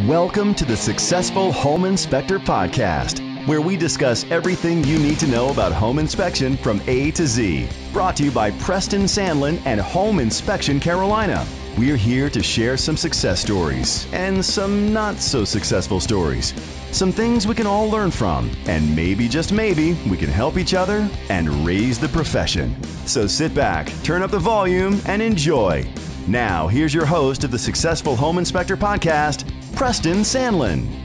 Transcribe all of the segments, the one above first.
Welcome to the Successful Home Inspector Podcast, where we discuss everything you need to know about home inspection from A to Z. Brought to you by Preston Sandlin and Home Inspection Carolina. We're here to share some success stories and some not so successful stories. Some things we can all learn from, and maybe, just maybe, we can help each other and raise the profession. So sit back, turn up the volume, and enjoy. Now, here's your host of the Successful Home Inspector Podcast, Preston Sandlin.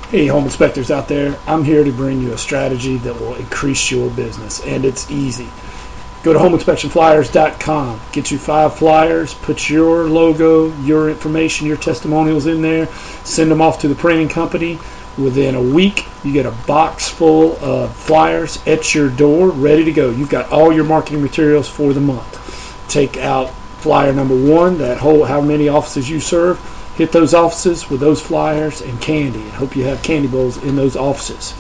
Hey, home inspectors out there, I'm here to bring you a strategy that will increase your business, and it's easy. Go to homeinspectionflyers.com, get you 5 flyers, put your logo, your information, your testimonials in there, send them off to the printing company. Within a week, you get a box full of flyers at your door, ready to go. You've got all your marketing materials for the month. Take out flyer number 1, that whole how many offices you serve. Hit those offices with those flyers and candy. I hope you have candy bowls in those offices.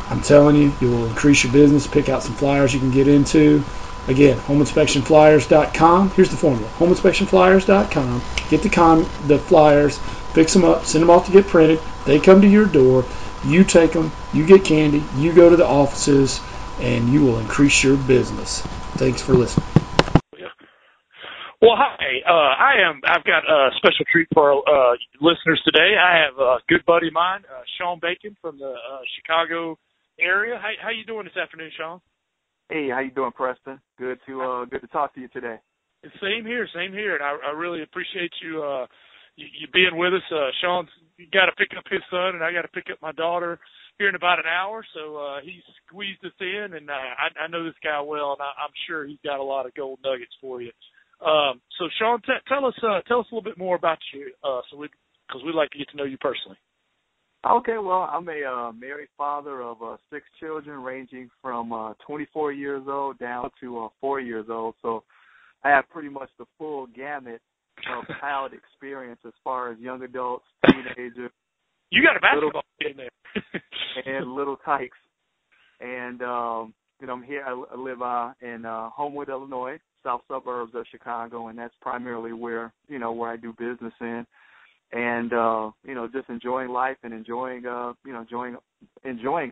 I'm telling you, you will increase your business. Pick out some flyers you can get into. Again, homeinspectionflyers.com. Here's the formula. homeinspectionflyers.com. Get the flyers, fix them up, send them off to get printed. They come to your door. You take them. You get candy. You go to the offices, and you will increase your business. Thanks for listening. Well, hi. I've got a special treat for our listeners today. I have a good buddy of mine, Sean Bacon from the Chicago area. How you doing this afternoon, Sean? Hey, how you doing, Preston? Good to talk to you today. Same here. And I really appreciate you being with us. Sean's got to pick up his son, and I got to pick up my daughter here in about an hour. So he squeezed us in, and I know this guy well, and I'm sure he's got a lot of gold nuggets for you. So Sean, tell us a little bit more about you, because we'd like to get to know you personally. Okay, well, I'm a married father of 6 children, ranging from 24 years old down to 4 years old. So I have pretty much the full gamut of child experience as far as young adults, teenagers. You got a basketball in there. And little tykes. And I'm here. I live in Homewood, Illinois, south suburbs of Chicago, and that's primarily where I do business in, and just enjoying life and enjoying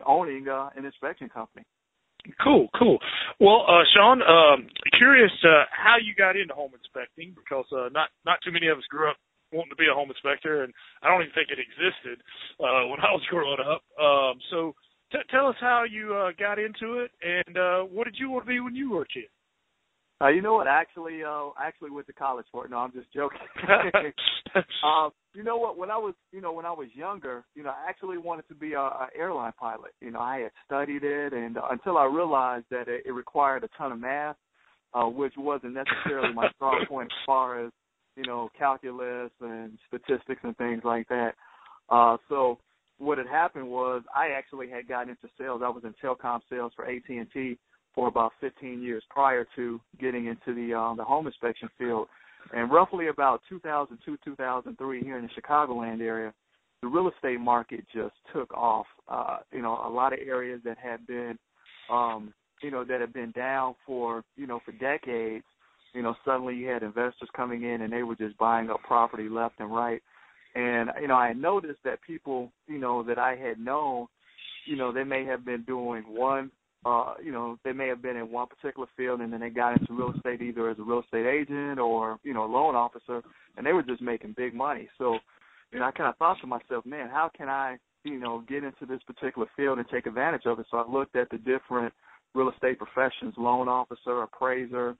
owning an inspection company. Cool. Well, Sean, curious how you got into home inspecting, because not too many of us grew up wanting to be a home inspector, and I don't even think it existed when I was growing up. So tell us how you got into it, and what did you want to be when you were a kid? You know what? I actually went to college for it. No, I'm just joking. You know what? When I was younger, I actually wanted to be a airline pilot. I had studied it, and until I realized that it required a ton of math, which wasn't necessarily my strong point as far as calculus and statistics and things like that. So what had happened was I actually had gotten into sales. I was in telecom sales for AT&T for about 15 years prior to getting into the home inspection field. And roughly about 2002, 2003 here in the Chicagoland area, the real estate market just took off. A lot of areas that had been, that had been down for decades, suddenly you had investors coming in and they were just buying up property left and right. And, I had noticed that people, that I had known, they may have been doing one, they may have been in one particular field, and then they got into real estate either as a real estate agent or, a loan officer, and they were just making big money. So, I kind of thought to myself, man, how can I, get into this particular field and take advantage of it? So I looked at the different real estate professions: loan officer, appraiser,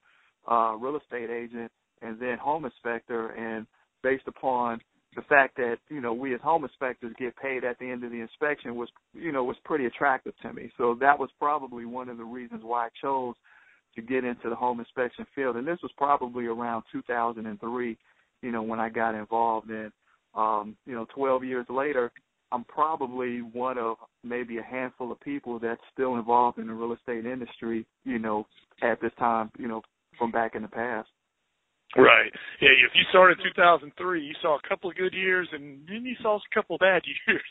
real estate agent, and then home inspector. And based upon the fact that, we as home inspectors get paid at the end of the inspection was pretty attractive to me. So that was probably one of the reasons why I chose to get into the home inspection field. And this was probably around 2003, when I got involved. And, 12 years later, I'm probably one of maybe a handful of people that's still involved in the real estate industry, at this time, from back in the past. Right. Yeah, if you started in 2003, you saw a couple of good years, and then you saw a couple of bad years.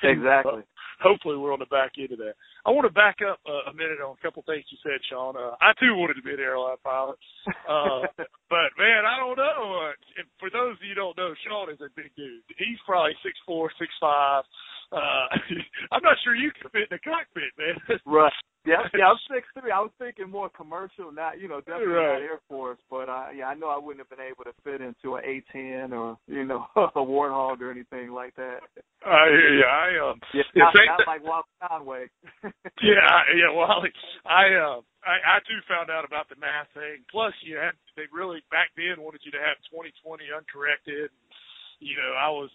Exactly. Hopefully we're on the back end of that. I want to back up a minute on a couple of things you said, Sean. I, too, wanted to be an airline pilot. But, man, I don't know. For those of you who don't know, Sean is a big dude. He's probably 6'4", 6'5". I'm not sure you can fit in the cockpit, man. Right. Yeah, I'm 6'3". I was thinking more commercial, not, definitely not Air Force. But, I know I wouldn't have been able to fit into an A-10 or, a Warthog or anything like that. I hear you. Not like Wally Conway. Yeah, Wally. I too found out about the math thing. Plus, they really back then wanted you to have 20/20 uncorrected. I was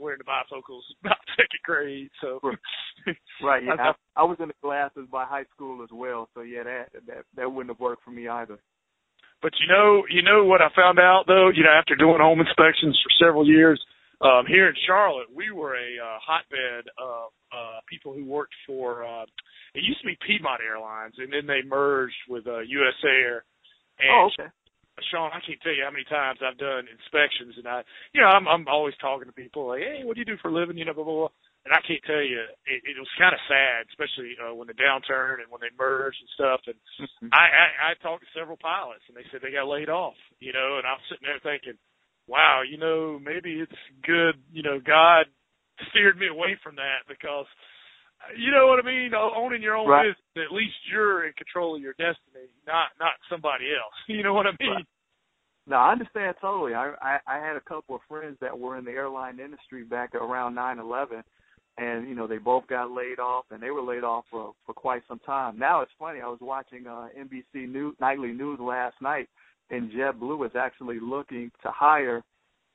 wearing the bifocals about second grade, so right. Yeah, I was in the glasses by high school as well, so yeah, that wouldn't have worked for me either. But you know what I found out though, after doing home inspections for several years, here in Charlotte, we were a hotbed of people who worked for. It used to be Piedmont Airlines, and then they merged with U.S. Air. And okay. Sean, I can't tell you how many times I've done inspections, and I'm always talking to people like, hey, what do you do for a living? Blah, blah, blah. And I can't tell you, it was kind of sad, especially when the downturn and when they merged and stuff. And I talked to several pilots, and they said they got laid off, and I was sitting there thinking, wow, maybe it's good, God steered me away from that because, you know what I mean? Owning your own business, at least you're in control of your destiny, not somebody else. You know what I mean? Right. No, I understand totally. I had a couple of friends that were in the airline industry back around 9/11, and, they both got laid off, and they were laid off for quite some time. Now it's funny. I was watching NBC Nightly News last night, and JetBlue is actually looking to hire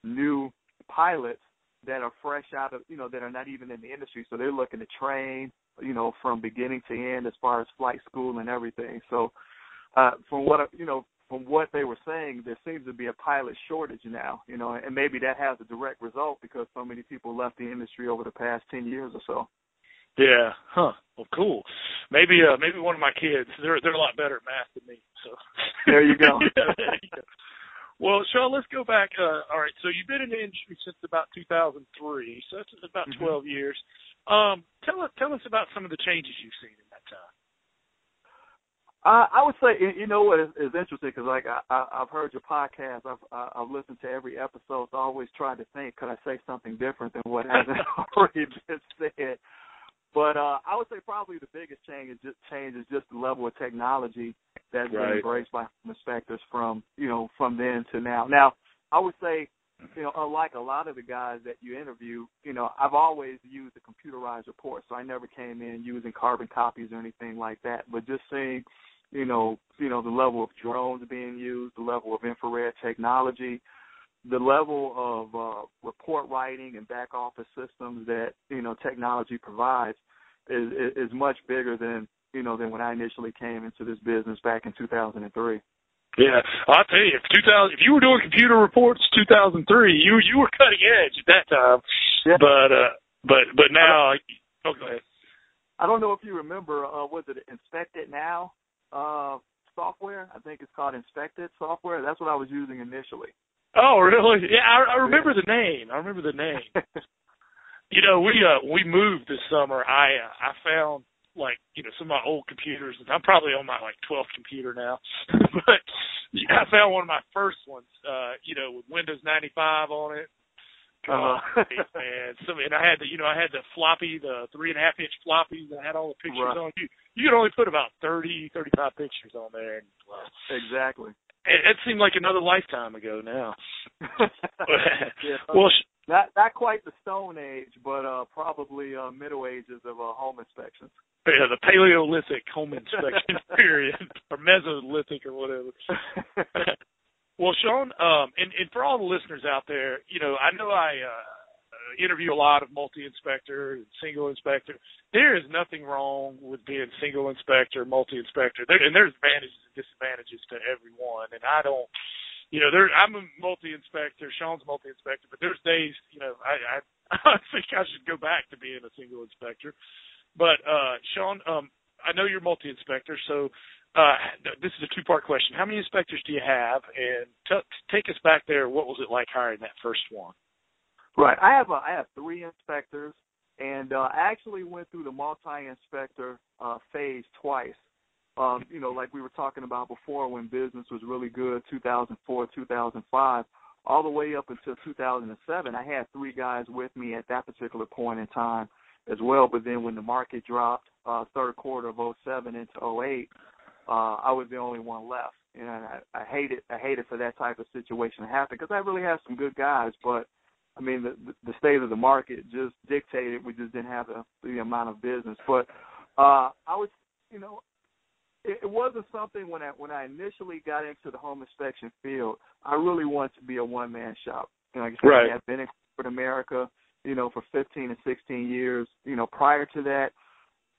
new pilots that are fresh out of, that are not even in the industry. So they're looking to train, from beginning to end as far as flight school and everything. So from what they were saying, there seems to be a pilot shortage now, and maybe that has a direct result because so many people left the industry over the past 10 years or so. Yeah. Huh. Well, cool. Maybe one of my kids. They're a lot better at math than me. So there you go. There you go. Well, Sean, let's go back. All right. So you've been in the industry since about 2003. So that's about 12 years. Tell us about some of the changes you've seen in that time. I would say, what is interesting because I've heard your podcast. I've listened to every episode. So I always try to think, could I say something different than what hasn't already been said? But I would say probably the biggest change is just the level of technology that's been embraced by inspectors from then to now. Now, I would say, unlike a lot of the guys that you interview, I've always used a computerized report, so I never came in using carbon copies or anything like that. But just seeing, the level of drones being used, the level of infrared technology, the level of report writing and back office systems that technology provides is much bigger than when I initially came into this business back in 2003. Yeah, I'll tell you, if you were doing computer reports 2003, you were cutting edge at that time. Yeah. But now, go ahead. I don't know if you remember, was it Inspect It Now software? I think it's called Inspect It software. That's what I was using initially. Oh, really? Yeah, I remember the name. We moved this summer. I found some of my old computers. I'm probably on my 12th computer now, but I found one of my first ones. With Windows 95 on it. Man, and I had the floppy, the 3.5-inch floppies that had all the pictures on. You could only put about 30, 35 pictures on there. Exactly. It seemed like another lifetime ago now. Yeah, well, not quite the Stone Age, but probably Middle Ages of home inspections. Yeah, the Paleolithic home inspection period, or Mesolithic, or whatever. Well, Sean, and for all the listeners out there, I know I interview a lot of multi-inspector and single inspector. There is nothing wrong with being single inspector, multi-inspector. And there's advantages and disadvantages to every one. And I don't, I'm a multi-inspector, Sean's multi-inspector, but there's days, I think I should go back to being a single inspector. But, Sean, I know you're multi-inspector, so This is a two-part question. How many inspectors do you have? And take us back there. What was it like hiring that first one? Right. I have 3 inspectors, and I actually went through the multi-inspector phase twice. Like we were talking about before, when business was really good, 2004, 2005, all the way up until 2007, I had 3 guys with me at that particular point in time as well. But then when the market dropped, third quarter of 2007 into 2008, I was the only one left. And I hate it for that type of situation to happen, because I really have some good guys, but I mean, the state of the market just dictated we just didn't have the amount of business. But I was, it wasn't something when I initially got into the home inspection field. I really wanted to be a one-man shop. Like I said, right. I had been in corporate America, for 15 and 16 years. Prior to that,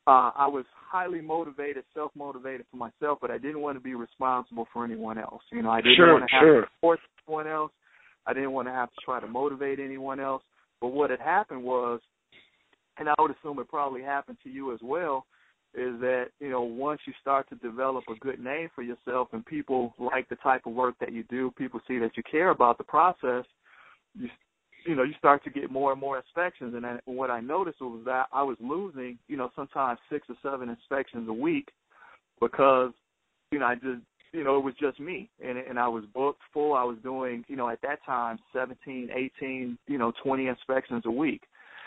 I was highly motivated, self-motivated for myself, but I didn't want to be responsible for anyone else. I didn't want to have to support anyone else. I didn't want to have to try to motivate anyone else. But what had happened was, and I would assume it probably happened to you as well, is that, once you start to develop a good name for yourself and people like the type of work that you do, people see that you care about the process, you start to get more and more inspections. And what I noticed was that I was losing, sometimes 6 or 7 inspections a week because, it was just me, and I was booked full. I was doing, at that time, 17, 18, 20 inspections a week.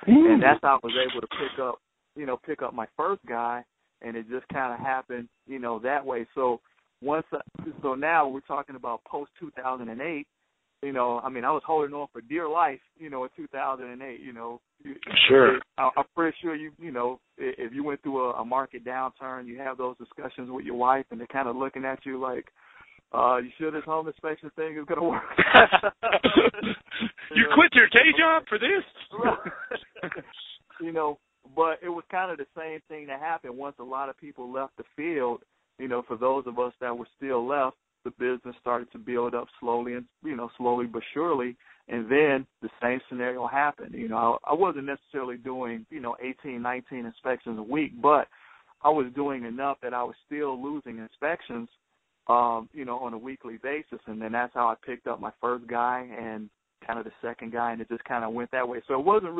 And that's how I was able to pick up my first guy, and it just kind of happened, that way. So so now we're talking about post-2008, I was holding on for dear life, in 2008, Sure. I'm pretty sure if you went through a market downturn, you have those discussions with your wife, and they're kind of looking at you like, you sure this home inspection thing is going to work? You quit your day job for this? But it was kind of the same thing that happened once a lot of people left the field. For those of us that were still left, the business started to build up slowly but surely. And then the same scenario happened. I wasn't necessarily doing, 18, 19 inspections a week, but I was doing enough that I was still losing inspections, on a weekly basis. And then that's how I picked up my first guy and kind of the second guy, and it just kind of went that way. So it wasn't,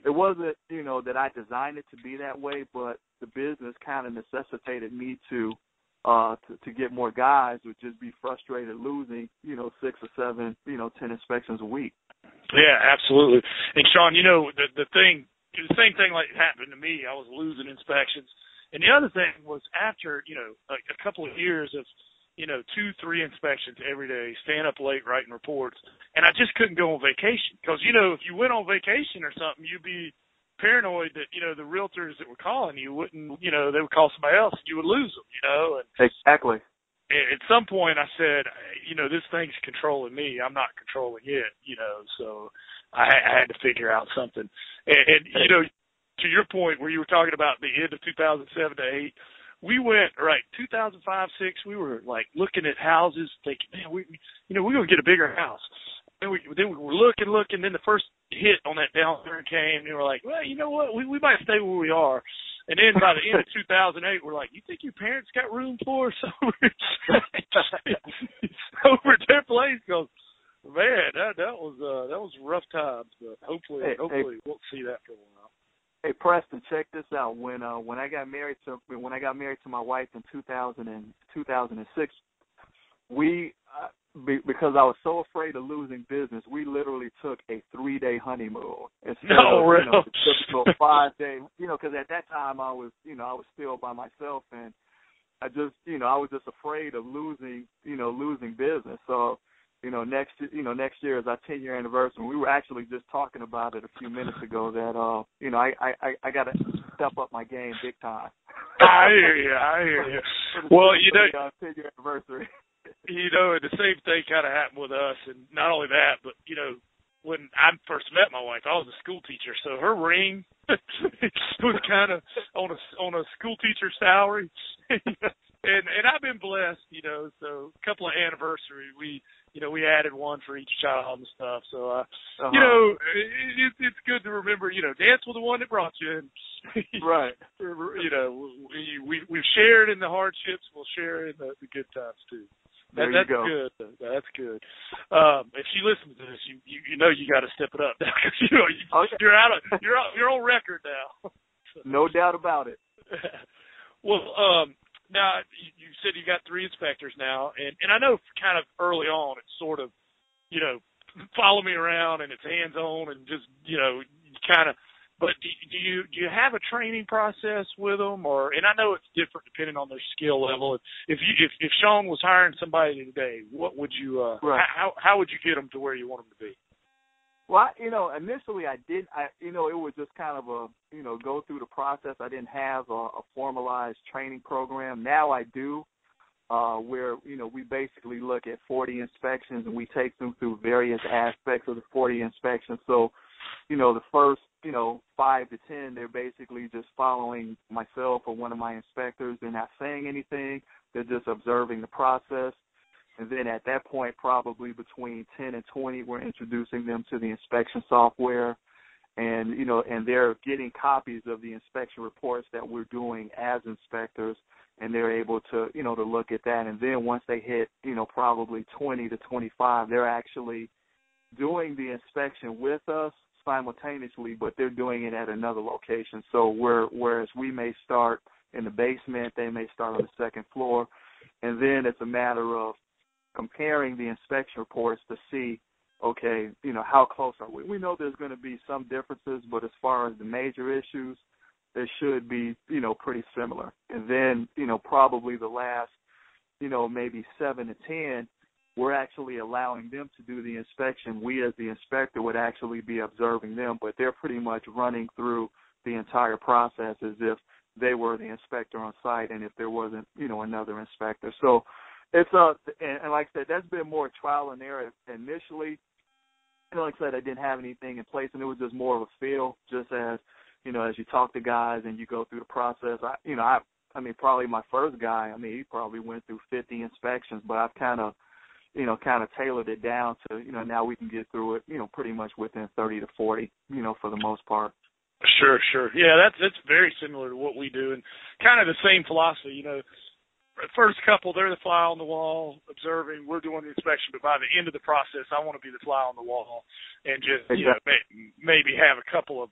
that I designed it to be that way, but the business kind of necessitated me to get more guys, would just be frustrated losing, 6 or 7, 10 inspections a week. Yeah, absolutely. And Sean, the same thing like happened to me. I was losing inspections. And the other thing was after, a couple of years of, 2-3 inspections every day, staying up late writing reports, and I just couldn't go on vacation. Because, if you went on vacation or something, you'd be paranoid that, the realtors that were calling you wouldn't, they would call somebody else and you would lose them, And exactly. At some point I said, this thing's controlling me. I'm not controlling it, so I had to figure out something. And to your point where you were talking about the end of 2007 to 8, we went, 2005, 6, we were like looking at houses thinking, man, we're going to get a bigger house. Then we were looking, then the first hit on that downturn came, and we were like, well, you know what, we might stay where we are. And then by the end of 2008, we're like, you think your parents got room for us over at their place? Because, man, that was rough times, but hopefully we'll see that for a while. Hey Preston, check this out. When I got married to my wife in 2006, because I was so afraid of losing business, we literally took a 3-day honeymoon instead of typical 5-day. Because at that time I was still by myself, and I was just afraid of losing business. So, next year is our 10-year anniversary. We were actually just talking about it a few minutes ago that I got to step up my game big time. I hear you. Well, 10-year anniversary. The same thing kind of happened with us, and not only that, but when I first met my wife, I was a school teacher, so her ring was kind of on a school teacher salary, and I've been blessed, so a couple of anniversaries, we added one for each child and stuff, so it's good to remember, dance with the one that brought you in. Right. We we've shared in the hardships. We'll share in the good times too. There That's you go. good. That's good. If she listens to this, you know you got to step it up now because you're on record now. No doubt about it. Well, now you said you got 3 inspectors now, and I know kind of early on it's sort of, follow me around and it's hands on and just kind of. But do you have a training process with them, and I know it's different depending on their skill level. If Sean was hiring somebody today, what would you how would you get them to where you want them to be? Well, initially I did. It was just kind of a go through the process. I didn't have a formalized training program. Now I do, where we basically look at 40 inspections and we take them through various aspects of the 40 inspections. So, the first 5 to 10, they're basically just following myself or one of my inspectors. They're not saying anything. They're just observing the process. And then at that point, probably between 10 and 20, we're introducing them to the inspection software. And, and they're getting copies of the inspection reports that we're doing as inspectors. And they're able to, to look at that. And then once they hit, probably 20 to 25, they're actually doing the inspection with us simultaneously, but they're doing it at another location. So whereas we may start in the basement, they may start on the second floor, and then it's a matter of comparing the inspection reports to see, okay, how close are we? We know there's going to be some differences, but as far as the major issues, they should be, pretty similar. And then, probably the last, maybe 7 to 10, we're actually allowing them to do the inspection. We, as the inspector, would actually be observing them, but they're pretty much running through the entire process as if they were the inspector on site and if there wasn't, another inspector. So it's and like I said, that's been more trial and error initially. Like I said, I didn't have anything in place, and it was just more of a feel, just as, as you talk to guys and you go through the process. I mean, probably my first guy, he probably went through 50 inspections, but I've kind of tailored it down to, now we can get through it, pretty much within 30 to 40, for the most part. Sure. Yeah, that's very similar to what we do, and kind of the same philosophy. First couple, they're the fly on the wall, observing. We're doing the inspection, but by the end of the process, I want to be the fly on the wall and just, maybe have a couple of,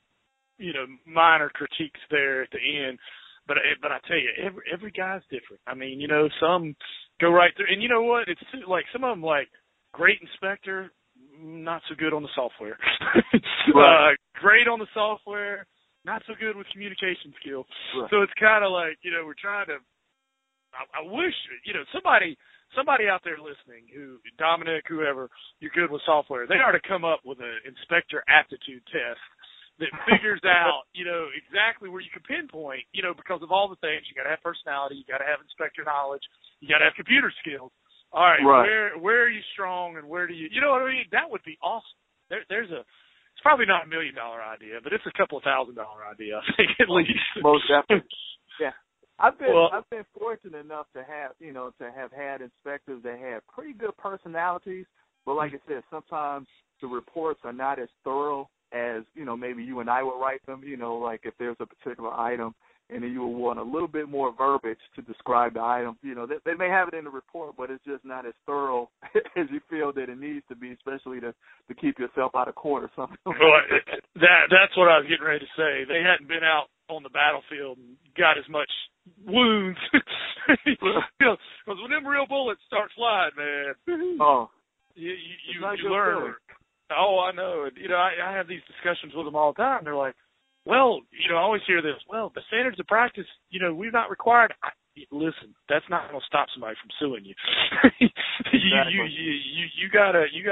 minor critiques there at the end. But I tell you, every guy's different. Some go right through, and you know what? It's like some of them, like great inspector, not so good on the software. Right. Great on the software, not so good with communication skills. Right. So it's kind of like we're trying to. I wish somebody out there listening, who Dominic, whoever, you're good with software. They are to come up with an inspector aptitude test that figures out, exactly where you can pinpoint, because of all the things. You got to have personality, you got to have inspector knowledge, you got to have computer skills. All right, where are you strong and where do you know what I mean? That would be awesome. It's probably not $1 million idea, but it's a couple of $1,000 idea, I think, at least. Most definitely. Yeah. I've been fortunate enough to have had inspectors that had pretty good personalities, but like I said, sometimes the reports are not as thorough as, maybe you and I would write them, like if there's a particular item and then you would want a little bit more verbiage to describe the item. They may have it in the report, but it's just not as thorough as you feel that it needs to be, especially to keep yourself out of court or something. Well, that's what I was getting ready to say. They hadn't been out on the battlefield and got as much wounds. Because when them real bullets start flying, man, you learn. Oh, I know. And, I have these discussions with them all the time. They're like, well, I always hear this. Well, the standards of practice, we've not required. Listen, that's not going to stop somebody from suing you. You gotta, you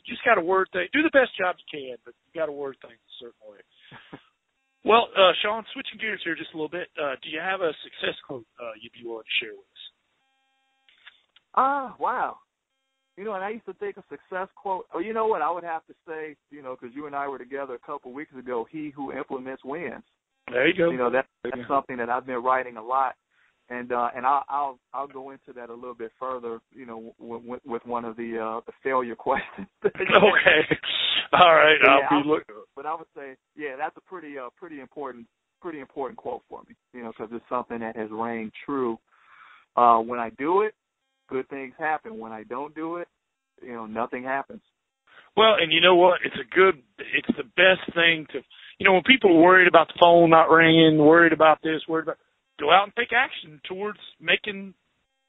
just gotta word things. Do the best job you can, but you gotta word things a certain way. Well, Sean, switching gears here just a little bit. Do you have a success quote you'd be willing to share with us? Wow. And I used to think a success quote. Oh, you know what? I would have to say, because you and I were together a couple of weeks ago, he who implements wins. There you go. That's something that I've been writing a lot. And I'll go into that a little bit further, with one of the failure questions. Okay. All right. But I would say, that's a pretty important pretty important quote for me, because it's something that has rang true. When I do it, good things happen. When I don't do it, nothing happens. Well, and you know what? It's the best thing to, when people are worried about the phone not ringing, worried about this, go out and take action towards making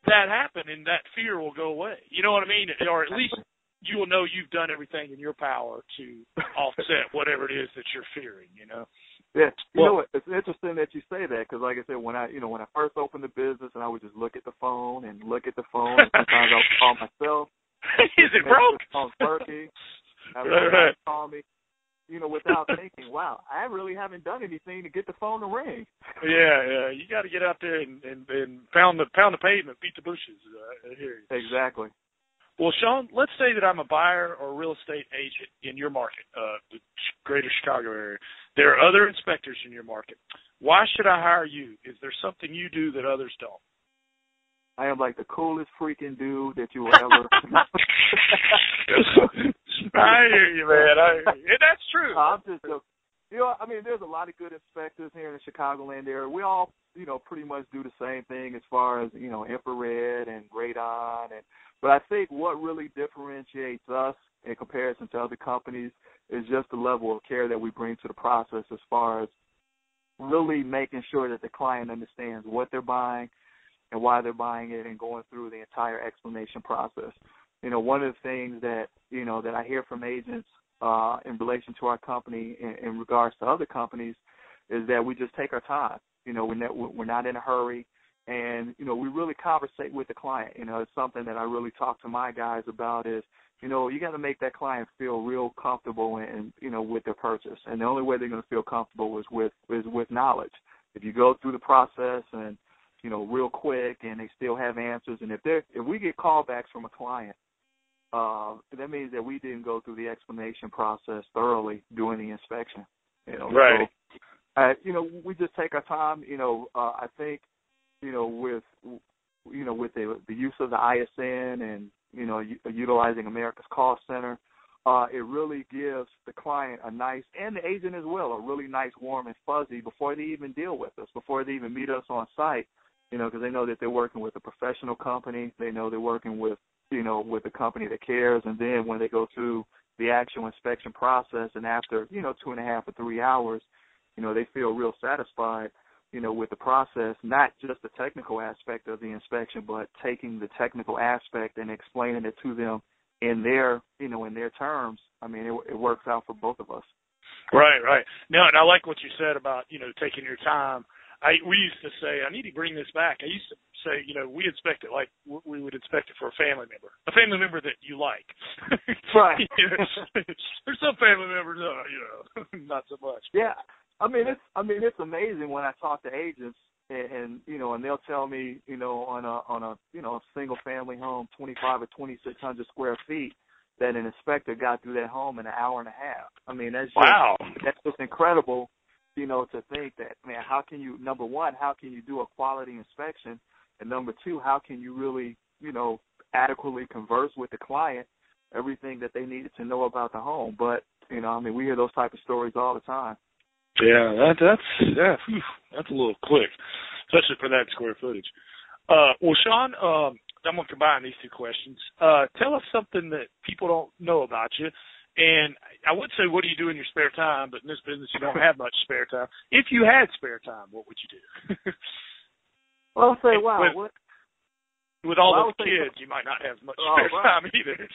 that happen, and that fear will go away. You know what I mean? Or at least you will know you've done everything in your power to offset whatever it is that you're fearing, Yeah, you know what? It's interesting that you say that, because like I said, when I first opened the business, and I would just look at the phone, and sometimes I would call myself. Is it broke? The phone's working. Right. Call me, without thinking, wow, I really haven't done anything to get the phone to ring. Yeah, you got to get out there and pound the pavement, beat the bushes. I hear you. Exactly. Well, Sean, let's say that I'm a buyer or real estate agent in your market, the greater Chicago area. There are other inspectors in your market. Why should I hire you? Is there something you do that others don't? I am like the coolest freaking dude that you will ever. I hear you, man. And that's true. I'm just joking. There's a lot of good inspectors here in the Chicagoland area. We all, pretty much do the same thing as far as, infrared and radon. But I think what really differentiates us in comparison to other companies is just the level of care that we bring to the process, as far as really making sure that the client understands what they're buying and why they're buying it, and going through the entire explanation process. One of the things that, that I hear from agents in relation to our company in regards to other companies is that we just take our time. We're not in a hurry, and, we really conversate with the client. It's something that I really talk to my guys about is, you got to make that client feel real comfortable and with their purchase. And the only way they're going to feel comfortable is with knowledge. If you go through the process and, real quick, and they still have answers, and if we get callbacks from a client, that means that we didn't go through the explanation process thoroughly during the inspection. Right. So, we just take our time. I think, with the use of the ISN and utilizing America's Call Center, it really gives the client and the agent as well, a really nice, warm and fuzzy before they even deal with us, before they even meet us on site. Because they know that they're working with a professional company. They know they're working with a company that cares. And then when they go through the actual inspection process, and after, 2.5 or 3 hours, they feel real satisfied, with the process, not just the technical aspect of the inspection, but taking the technical aspect and explaining it to them in their terms. It works out for both of us. Right. No, and I like what you said about, taking your time. We used to say, I need to bring this back. I used to say, we inspect it like we would inspect it for a family member that you like. Right. There's some family members, not so much. Yeah. It's amazing when I talk to agents and they'll tell me, on a single family home, 2,500 or 2,600 square feet, that an inspector got through that home in an hour and a half. Wow. That's just incredible. To think that, man, how can you do a quality inspection? And number two, how can you really, adequately converse with the client, everything that they needed to know about the home? But, we hear those type of stories all the time. Yeah, that's a little quick, especially for that square footage. Well, Sean, I'm going to combine these two questions. Tell us something that people don't know about you. And I would say, what do you do in your spare time? But in this business, you don't have much spare time. If you had spare time, what would you do? Well, I'll say, wow. With all those kids, you might not have much spare time either.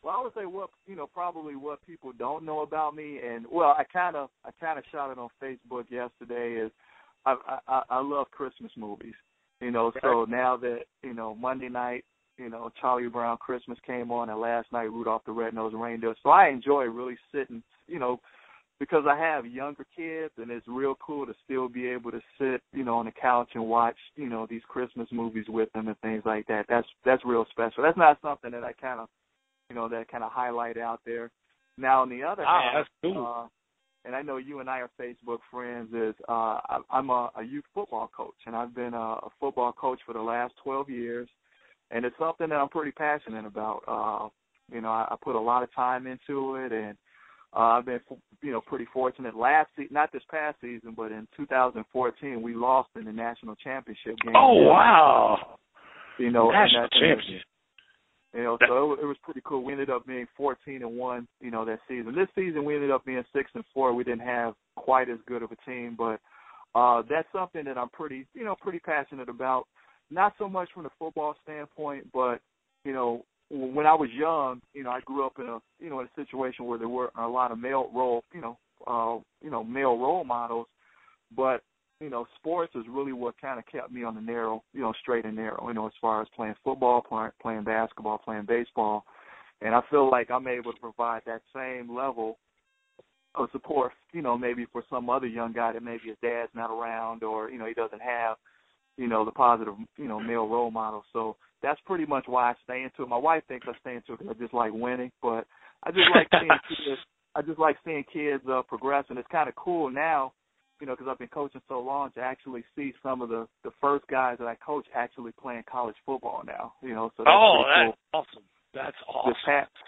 Well, I would say probably what people don't know about me, and I kind of shot it on Facebook yesterday, is I love Christmas movies. So now that Monday night, Charlie Brown Christmas came on, and last night Rudolph the Red-Nosed Reindeer. So I enjoy really sitting, because I have younger kids, and it's real cool to still be able to sit, on the couch and watch, these Christmas movies with them and things like that. That's real special. That's not something that I kind of highlight out there. Now, on the other hand, that's cool. and I know you and I are Facebook friends, is I'm a youth football coach, and I've been a football coach for the last 12 years. And it's something that I'm pretty passionate about. I put a lot of time into it, and I've been, pretty fortunate. Not this past season, but in 2014, we lost in the national championship game. Oh, wow. National champion. So it was pretty cool. We ended up being 14-1, that season. This season we ended up being 6-4. We didn't have quite as good of a team, but that's something that I'm pretty passionate about. Not so much from the football standpoint, but when I was young, I grew up in a situation where there were a lot of male role models, but sports is really what kind of kept me on the narrow, straight and narrow, as far as playing football, playing basketball, playing baseball. And I feel like I'm able to provide that same level of support, maybe for some other young guy that maybe his dad's not around or, he doesn't have, the positive, male role model. So that's pretty much why I stay into it. My wife thinks I stay into it because I just like winning, but I just like seeing kids progress, and it's kind of cool now, because I've been coaching so long, to actually see some of the first guys that I coach actually playing college football now. So that's that's cool. awesome. That's awesome.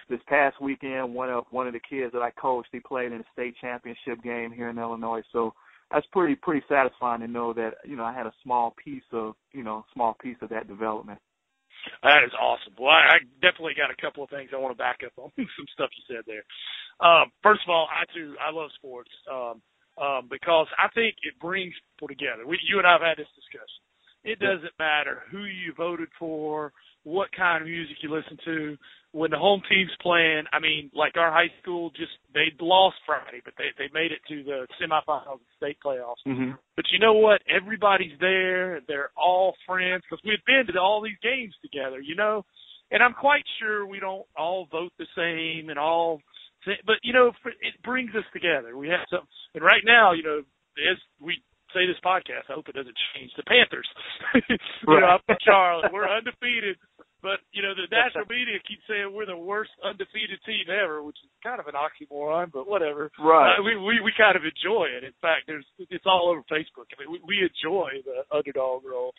This past weekend, one of the kids that I coached, he played in a state championship game here in Illinois. So that's pretty satisfying to know that I had a small piece of that development. That is awesome. Well, I definitely got a couple of things I want to back up on some stuff you said there. First of all, I love sports. Because I think it brings people together. You and I have had this discussion. It doesn't matter who you voted for, what kind of music you listen to. When the home team's playing, like our high school, they lost Friday, but they made it to the semifinals of the state playoffs. Mm-hmm. But you know what? Everybody's there. They're all friends because we've been to all these games together, And I'm quite sure we don't all vote the same and all. But, it brings us together. We have some, and right now, as we say this podcast, I hope it doesn't change, the Panthers. I'm from Charlotte. We're undefeated. But, the national media keeps saying we're the worst undefeated team ever, which is kind of an oxymoron, but whatever. Right. We kind of enjoy it. In fact, it's all over Facebook. We enjoy the underdog role.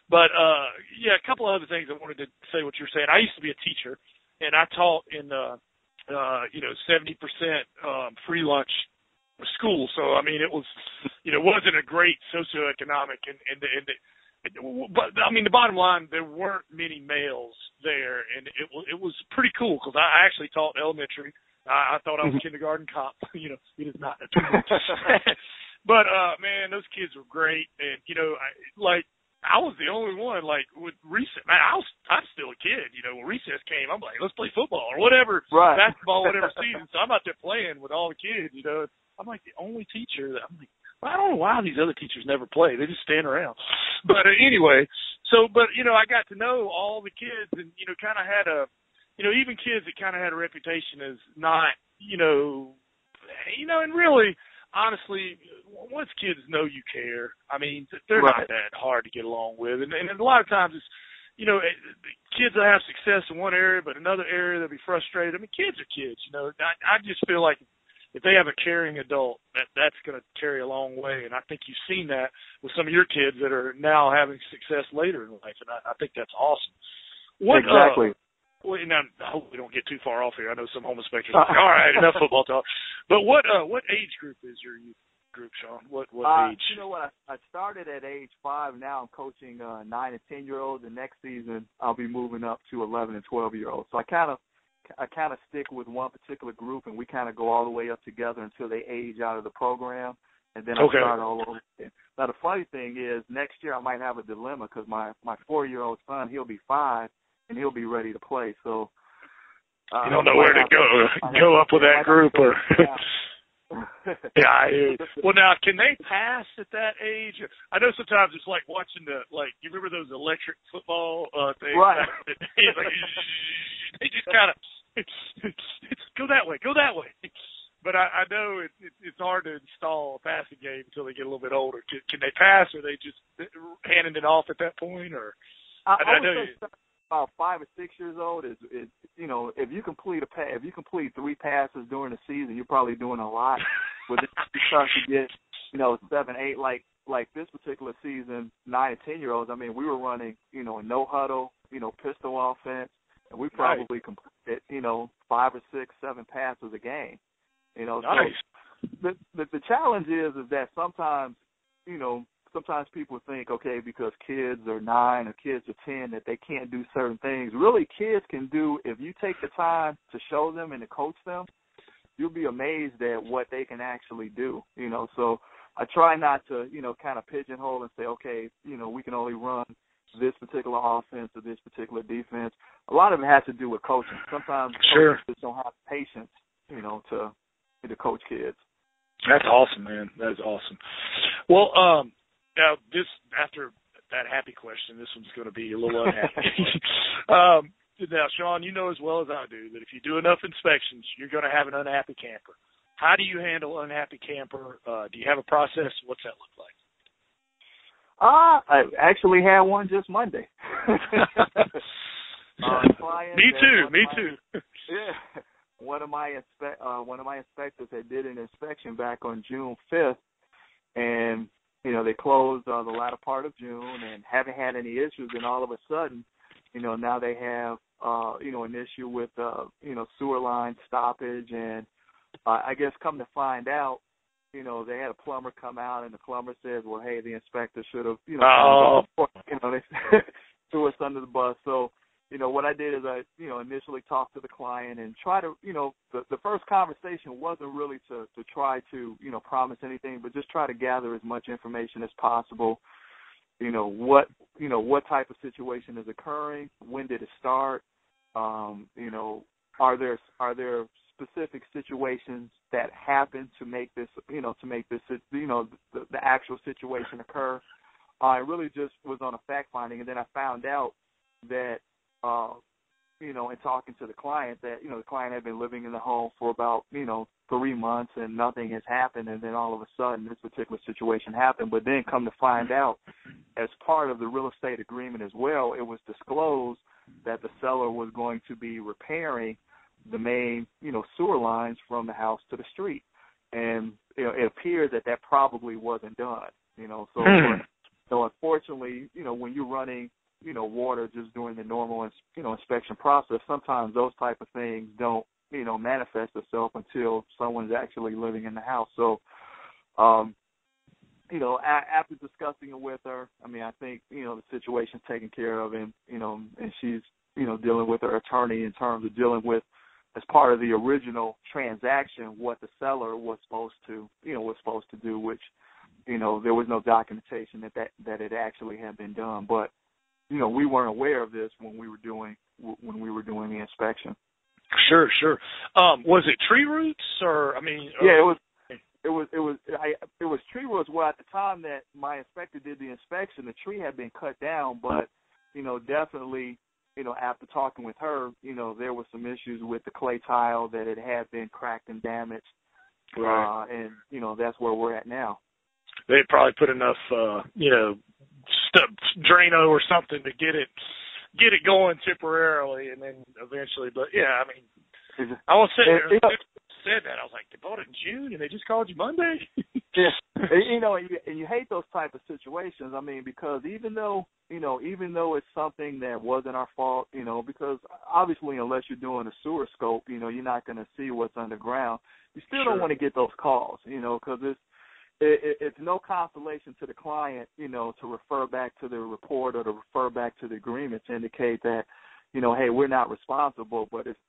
But, a couple of other things I wanted to say what you're saying. I used to be a teacher, and I taught in 70% free lunch school. So, it was, wasn't a great socioeconomic but the bottom line, there weren't many males there, and it was pretty cool because I actually taught elementary. I thought I was a kindergarten cop. It is not. But, man, those kids were great. And, I was the only one, with recess. Man, I'm still a kid. When recess came, I'm like, let's play football or whatever, right. Basketball, whatever season. So I'm out there playing with all the kids, I'm like the only teacher that I'm like, well, I don't know why these other teachers never play. They just stand around. But anyway, I got to know all the kids and, kind of had even kids that kind of had a reputation as not, and really, honestly, once kids know you care, they're right. not that hard to get along with. And a lot of times it's, kids that have success in one area, but another area they'll be frustrated. Kids are kids, I just feel like if they have a caring adult, that's going to carry a long way. And I think you've seen that with some of your kids that are now having success later in life. And I think that's awesome. Exactly. Now, I hope we don't get too far off here. I know some home inspectors are like, all right, enough football talk. But what age group is your youth group, Sean? What age? You know what? I started at age 5. Now I'm coaching 9 and 10-year-olds. And next season I'll be moving up to 11 and 12-year-olds. So I kind of stick with one particular group, and we kind of go all the way up together until they age out of the program, and then I start all over again. Now, the funny thing is, next year I might have a dilemma because my 4-year-old son, he'll be 5, and he'll be ready to play. So you don't know where to go up with that group, or yeah, I hear you. Well, now, can they pass at that age? I know sometimes it's like watching you remember those electric football things? Right. They just kind of go that way. But I know it's hard to install a passing game until they get a little bit older. Can they pass, or are they just handing it off at that point? Or I would say about 5 or 6 years old is if you complete if you complete 3 passes during the season, you're probably doing a lot. But then you start to get 7, 8 like this particular season, 9 and 10-year-olds. We were running a no huddle, pistol offense, and we probably completed 5 or 6, 7 passes a game. You know, nice. So the challenge is that sometimes, sometimes people think, okay, because kids are 9 or kids are 10 that they can't do certain things. Really, kids can do, if you take the time to show them and to coach them, you'll be amazed at what they can actually do. So I try not to, kind of pigeonhole and say, okay, we can only run this particular offense or this particular defense. A lot of it has to do with coaching. Sometimes coaches just don't have patience, to coach kids. That's awesome, man. That is awesome. Well, now this, after that happy question, this one's going to be a little unhappy. Now, Sean, you know as well as I do that if you do enough inspections, you're going to have an unhappy camper. How do you handle unhappy camper? Do you have a process? What's that look like? I actually had one just Monday. Me too. Yeah. One of my inspectors had did an inspection back on June 5th, and they closed the latter part of June and haven't had any issues. And all of a sudden, now they have an issue with sewer line stoppage, and I guess come to find out, they had a plumber come out, and the plumber says, well, hey, the inspector should have, they threw us under the bus. So, what I did is I, initially talked to the client and try to, the first conversation wasn't really to try to, promise anything, but just try to gather as much information as possible. What type of situation is occurring? When did it start? Are there specific situations that happen to make this, the actual situation occur? I really just was on a fact finding, and then I found out that, in talking to the client that, the client had been living in the home for about, 3 months and nothing has happened, and then all of a sudden this particular situation happened. But then come to find out, as part of the real estate agreement as well, it was disclosed that the seller was going to be repairing the main, sewer lines from the house to the street. And, it appears that probably wasn't done, So unfortunately, when you're running, water just during the normal, inspection process, sometimes those type of things don't, manifest itself until someone's actually living in the house. So, after discussing it with her, I think, the situation's taken care of, and, and she's, dealing with her attorney in terms of dealing with, as part of the original transaction, what the seller was supposed to do, which, there was no documentation that it actually had been done. But, we weren't aware of this when we were doing the inspection. Sure. Was it tree roots or? Yeah, it was tree roots. Well, at the time that my inspector did the inspection, the tree had been cut down, but definitely, after talking with her, there were some issues with the clay tile that it had been cracked and damaged, right. And that's where we're at now. They probably put enough, Drano or something to get it going temporarily, and then eventually. But yeah, I was sitting there said that I was like, they bought it in June and they just called you Monday. Yeah, and you hate those type of situations. Because even though it's something that wasn't our fault, because obviously unless you're doing a sewer scope, you're not going to see what's underground. You still don't want to get those calls, because it's no consolation to the client, to refer back to the report or to refer back to the agreement to indicate that, hey, we're not responsible, but it's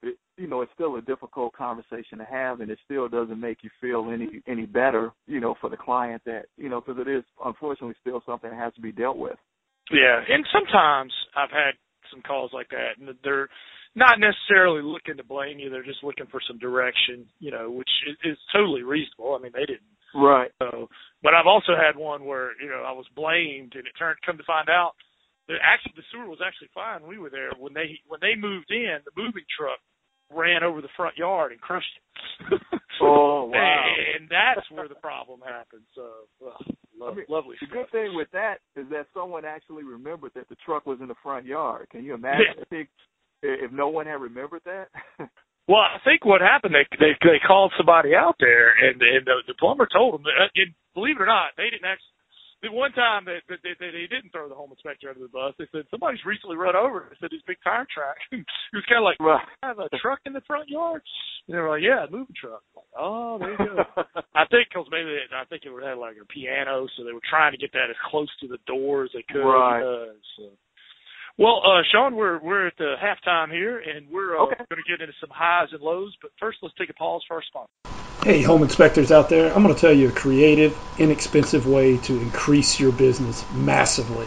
still a difficult conversation to have, and it still doesn't make you feel any better, for the client that, because it is unfortunately still something that has to be dealt with. Yeah, and sometimes I've had some calls like that, and they're not necessarily looking to blame you. They're just looking for some direction, which is totally reasonable. They didn't. Right. So, but I've also had one where, I was blamed, and it come to find out that actually the sewer was actually fine. We were there when they moved in. The moving truck ran over the front yard and crushed it. Oh, wow. And that's where the problem happened. So, lovely the stuff. good thing with that is that someone actually remembered that the truck was in the front yard. Can you imagine if no one had remembered that? Well, I think what happened, they called somebody out there, and the plumber told them, and believe it or not, they didn't actually. the one time that they didn't throw the home inspector under the bus, they said somebody's recently run over. They said his big tire track. It was kind of like, I have a truck in the front yard. And they were like, yeah, a moving truck. I'm like, oh, there you go. I think because it had like a piano, so they were trying to get that as close to the door as they could. Right. Well, Sean, we're at the halftime here, and we're going to get into some highs and lows. But first, let's take a pause for our sponsor. Hey, home inspectors out there, I'm going to tell you a creative, inexpensive way to increase your business massively.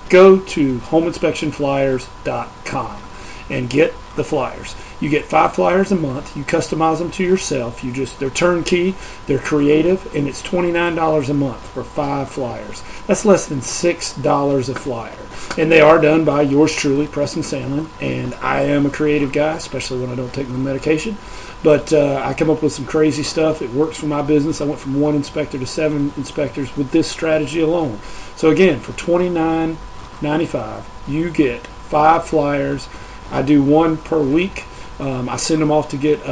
Go to homeinspectionflyers.com and get the flyers. You get 5 flyers a month. You customize them to yourself. They're turnkey, they're creative, and it's $29 a month for 5 flyers. That's less than $6 a flyer. And they are done by yours truly, Preston Sandlin, and I am a creative guy, especially when I don't take my medication. But I come up with some crazy stuff. It works for my business. I went from 1 inspector to 7 inspectors with this strategy alone. So again, for $29.95, you get 5 flyers. I do 1 per week. I send them off to get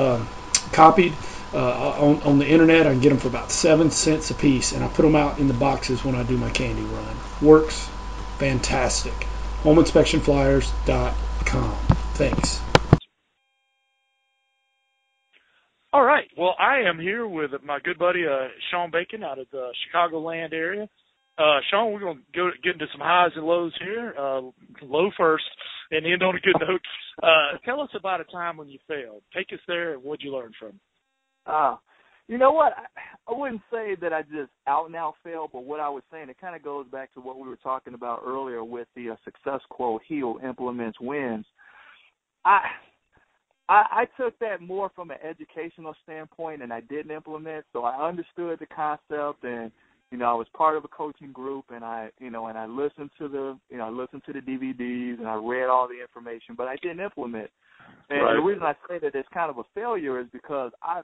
copied on the internet. I can get them for about 7 cents a piece, and I put them out in the boxes when I do my candy run. Works fantastic. homeinspectionflyers.com. Thanks. All right. Well, I am here with my good buddy Sean Bacon out of the Chicagoland area. Sean, we're going to get into some highs and lows here. Low first and end on a good note. Tell us about a time when you failed. Take us there, and what did you learn from it? You know what? I wouldn't say that I just out and out failed, but what I was saying, it kind of goes back to what we were talking about earlier with the success quote, he who implements wins. I took that more from an educational standpoint, and I didn't implement. So I understood the concept, and I was part of a coaching group, and I listened to the DVDs, and I read all the information, but I didn't implement. And the reason I say that it's kind of a failure is because I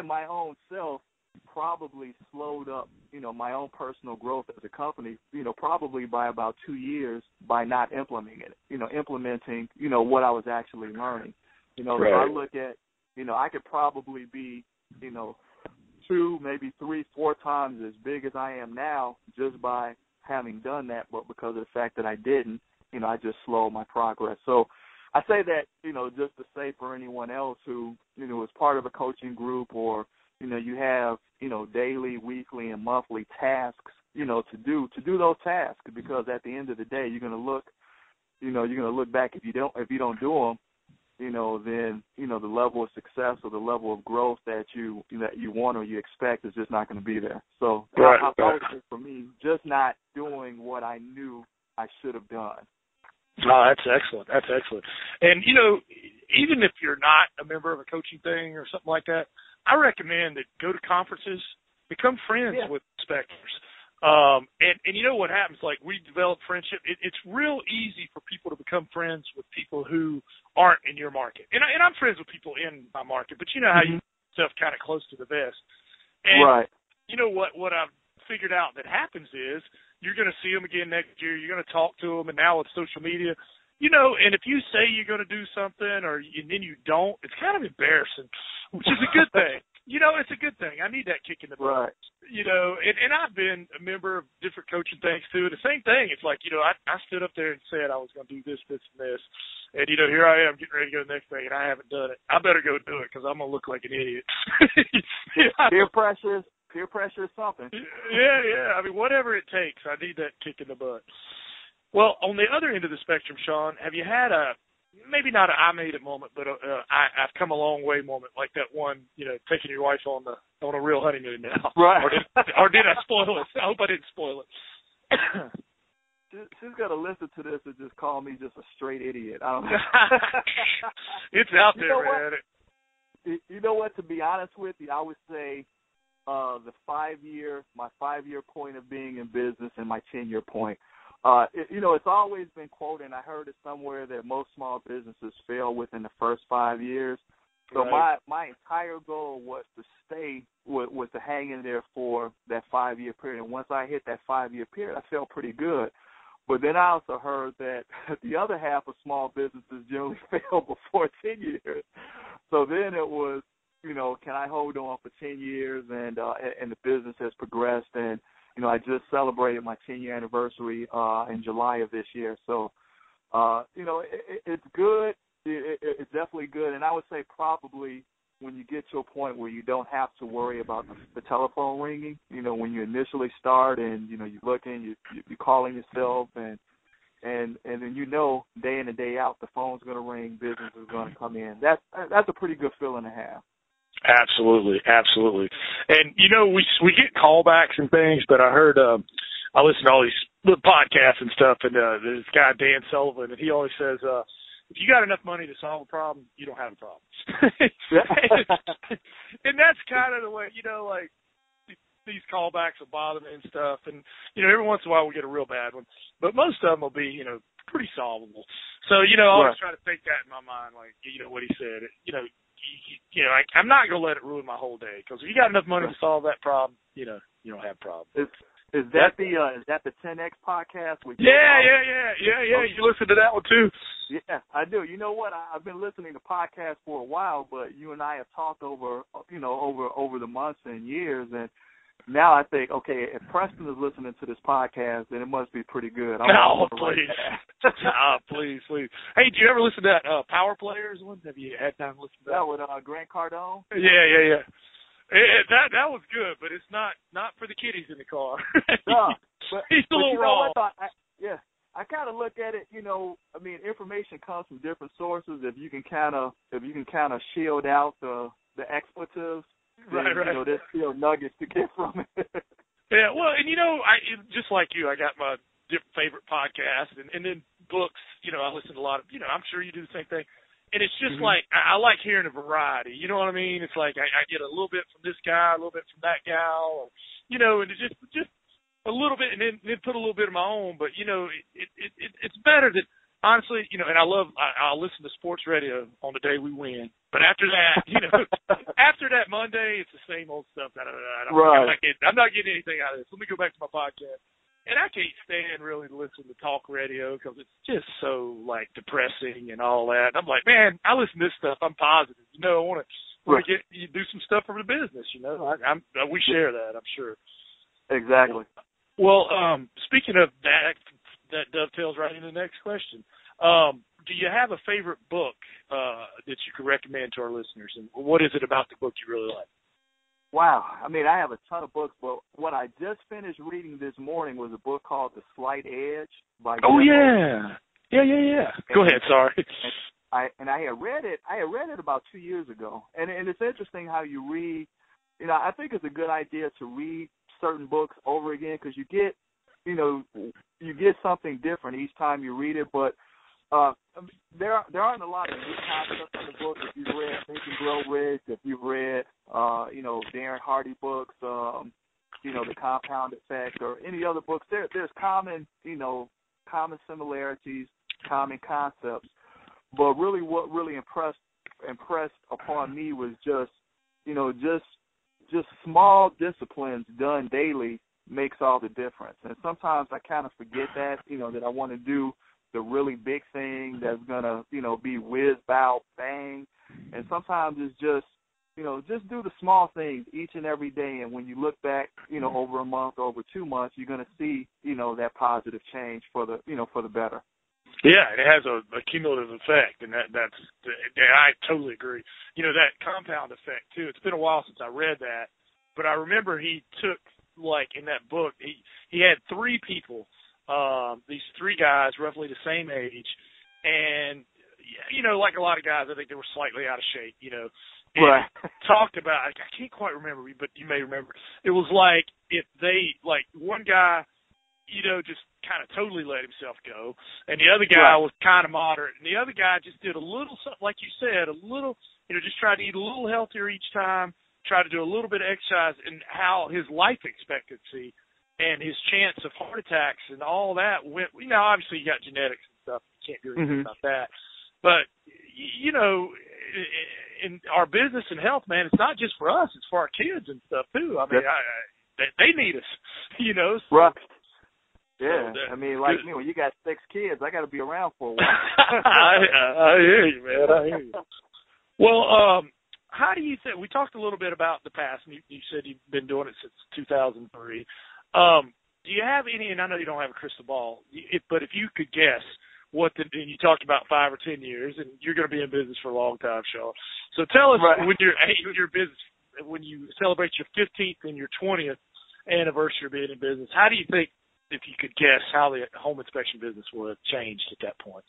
my own self probably slowed up, my own personal growth as a company, probably by about 2 years by not implementing what I was actually learning. So I look at, I could probably be, 2, maybe 3, 4 times as big as I am now just by having done that, but because of the fact that I didn't, I just slowed my progress. So I say that, just to say for anyone else who, is part of a coaching group or, you have, daily, weekly, and monthly tasks, to do those tasks, because at the end of the day, you're going to look back if you don't do them, then, the level of success or the level of growth that you want or you expect is just not going to be there. So I thought for me, just not doing what I knew I should have done. Oh, that's excellent. That's excellent. And, even if you're not a member of a coaching thing or something like that, I recommend that go to conferences, become friends with inspectors. And you know what happens, like we develop friendship. It's real easy for people to become friends with people who aren't in your market. And I'm friends with people in my market, but you know how you get stuff kind of close to the vest. And you know what I've figured out that happens is you're going to see them again next year. You're going to talk to them, and now with social media, and if you say you're going to do something and then you don't, it's kind of embarrassing, which is a good thing. It's a good thing. I need that kick in the butt. And I've been a member of different coaching things too. The same thing. It's like, I stood up there and said I was going to do this, this, and this. And, here I am getting ready to go to the next thing, and I haven't done it. I better go do it because I'm going to look like an idiot. Peer pressure is something. Yeah. I mean, whatever it takes, I need that kick in the butt. Well, on the other end of the spectrum, Sean, have you had maybe not an I made it moment, but I've come a long way moment, like that one, taking your wife on a real honeymoon now. Right. Or did I spoil it? I hope I didn't spoil it. She's got to listen to this and just call me just a straight idiot. I don't know. It's out there, man. You know what? To be honest with you, I would say my 5-year point of being in business and my 10-year point. It's always been quoted, and I heard it somewhere, that most small businesses fail within the first 5 years. So my entire goal was to stay, was to hang in there for that 5-year period. And once I hit that 5-year period, I felt pretty good. But then I also heard that the other half of small businesses generally fail before 10 years. So then it was, can I hold on for 10 years and the business has progressed and I just celebrated my 10-year anniversary in July of this year. So, it's good. It's definitely good. And I would say probably when you get to a point where you don't have to worry about the telephone ringing, when you initially start and, you're looking, you're calling yourself and then day in and day out the phone's going to ring, business is going to come in. That's a pretty good feeling to have. Absolutely. And, we get callbacks and things, but I heard I listen to all these little podcasts and stuff, and there's this guy, Dan Sullivan, and he always says, if you got enough money to solve a problem, you don't have a problem. And that's kind of the way, like these callbacks will bother me and stuff. And, every once in a while we get a real bad one. But most of them will be, pretty solvable. So, I always try to think that in my mind, like, what he said. I'm not going to let it ruin my whole day. Because if you got enough money to solve that problem, you don't have a problem. Is that the 10X podcast? Yeah. You listen to that one too? Yeah, I do. You know what? I've been listening to podcasts for a while, but you and I have talked over the months and years, and now I think, okay, if Preston is listening to this podcast, then it must be pretty good. Please. Hey, did you ever listen to that Power Players one? Have you had time to listen to that? That with Grant Cardone? Yeah. That was good, but it's not for the kiddies in the car. No, but he's a little raw. I kind of look at it. Information comes from different sources. If you can kind of shield out the expletives, then, right. There's still nuggets to get from it. Yeah, well, and I just like you, I got my different favorite podcasts, and then books. I listen to a lot of. I'm sure you do the same thing. And it's just like, I like hearing a variety. You know what I mean? It's like I get a little bit from this guy, a little bit from that gal, and it's just a little bit, and then put a little bit of my own. But, it's better that, honestly, and I'll listen to sports radio on the day we win. But after that, after that Monday, it's the same old stuff. Right. I'm not getting anything out of this. Let me go back to my podcast. And I can't stand really to listen to talk radio because it's just so, depressing and all that. And I'm like, man, I listen to this stuff. I'm positive. I want to get you do some stuff for the business, we share that, I'm sure. Exactly. Well, speaking of that dovetails right into the next question. Do you have a favorite book that you could recommend to our listeners? And what is it about the book you really like? Wow. I have a ton of books, but what I just finished reading this morning was a book called The Slight Edge by Oh, yeah. Yeah. Go ahead, sorry. I had read it about 2 years ago. And it's interesting how you read, I think it's a good idea to read certain books over again because you get something different each time you read it, but there aren't a lot of new concepts in the book. If you've read Think and Grow Rich, if you've read, Darren Hardy books, The Compound Effect, or any other books, there's common similarities, common concepts. But really, what really impressed upon me was just small disciplines done daily makes all the difference. And sometimes I kind of forget that, that I want to do the really big thing that's going to, be whiz, bow, bang. And sometimes it's just do the small things each and every day. And when you look back, over a month, over 2 months, you're going to see, that positive change for the better. Yeah, it has a cumulative effect, and I totally agree. That compound effect, too. It's been a while since I read that, but I remember he took, in that book, he had 3 people, these 3 guys, roughly the same age, and, like a lot of guys, I think they were slightly out of shape, and right. Talked about, I can't quite remember, but you may remember, it was like if they, one guy, just kind of totally let himself go, and the other guy was kind of moderate, and the other guy just did a little, like you said, a little, just tried to eat a little healthier each time, try to do a little bit of exercise, and how his life expectancy and his chance of heart attacks and all that went. Obviously you got genetics and stuff. You can't do anything about that. But, in our business and health, man, it's not just for us. It's for our kids and stuff, too. I mean, they need us, So, right. Yeah. So like me, when you got 6 kids, I got to be around for a while. I hear you, man. I hear you. Well, how do you think, we talked a little bit about the past, and you said you've been doing it since 2003. Do you have any, and I know you don't have a crystal ball, but if you could guess what and you talked about 5 or 10 years, and you're going to be in business for a long time, Sean. So tell us when when you celebrate your 15th and your 20th anniversary of being in business, how do you think, if you could guess, how the home inspection business would have changed at that point?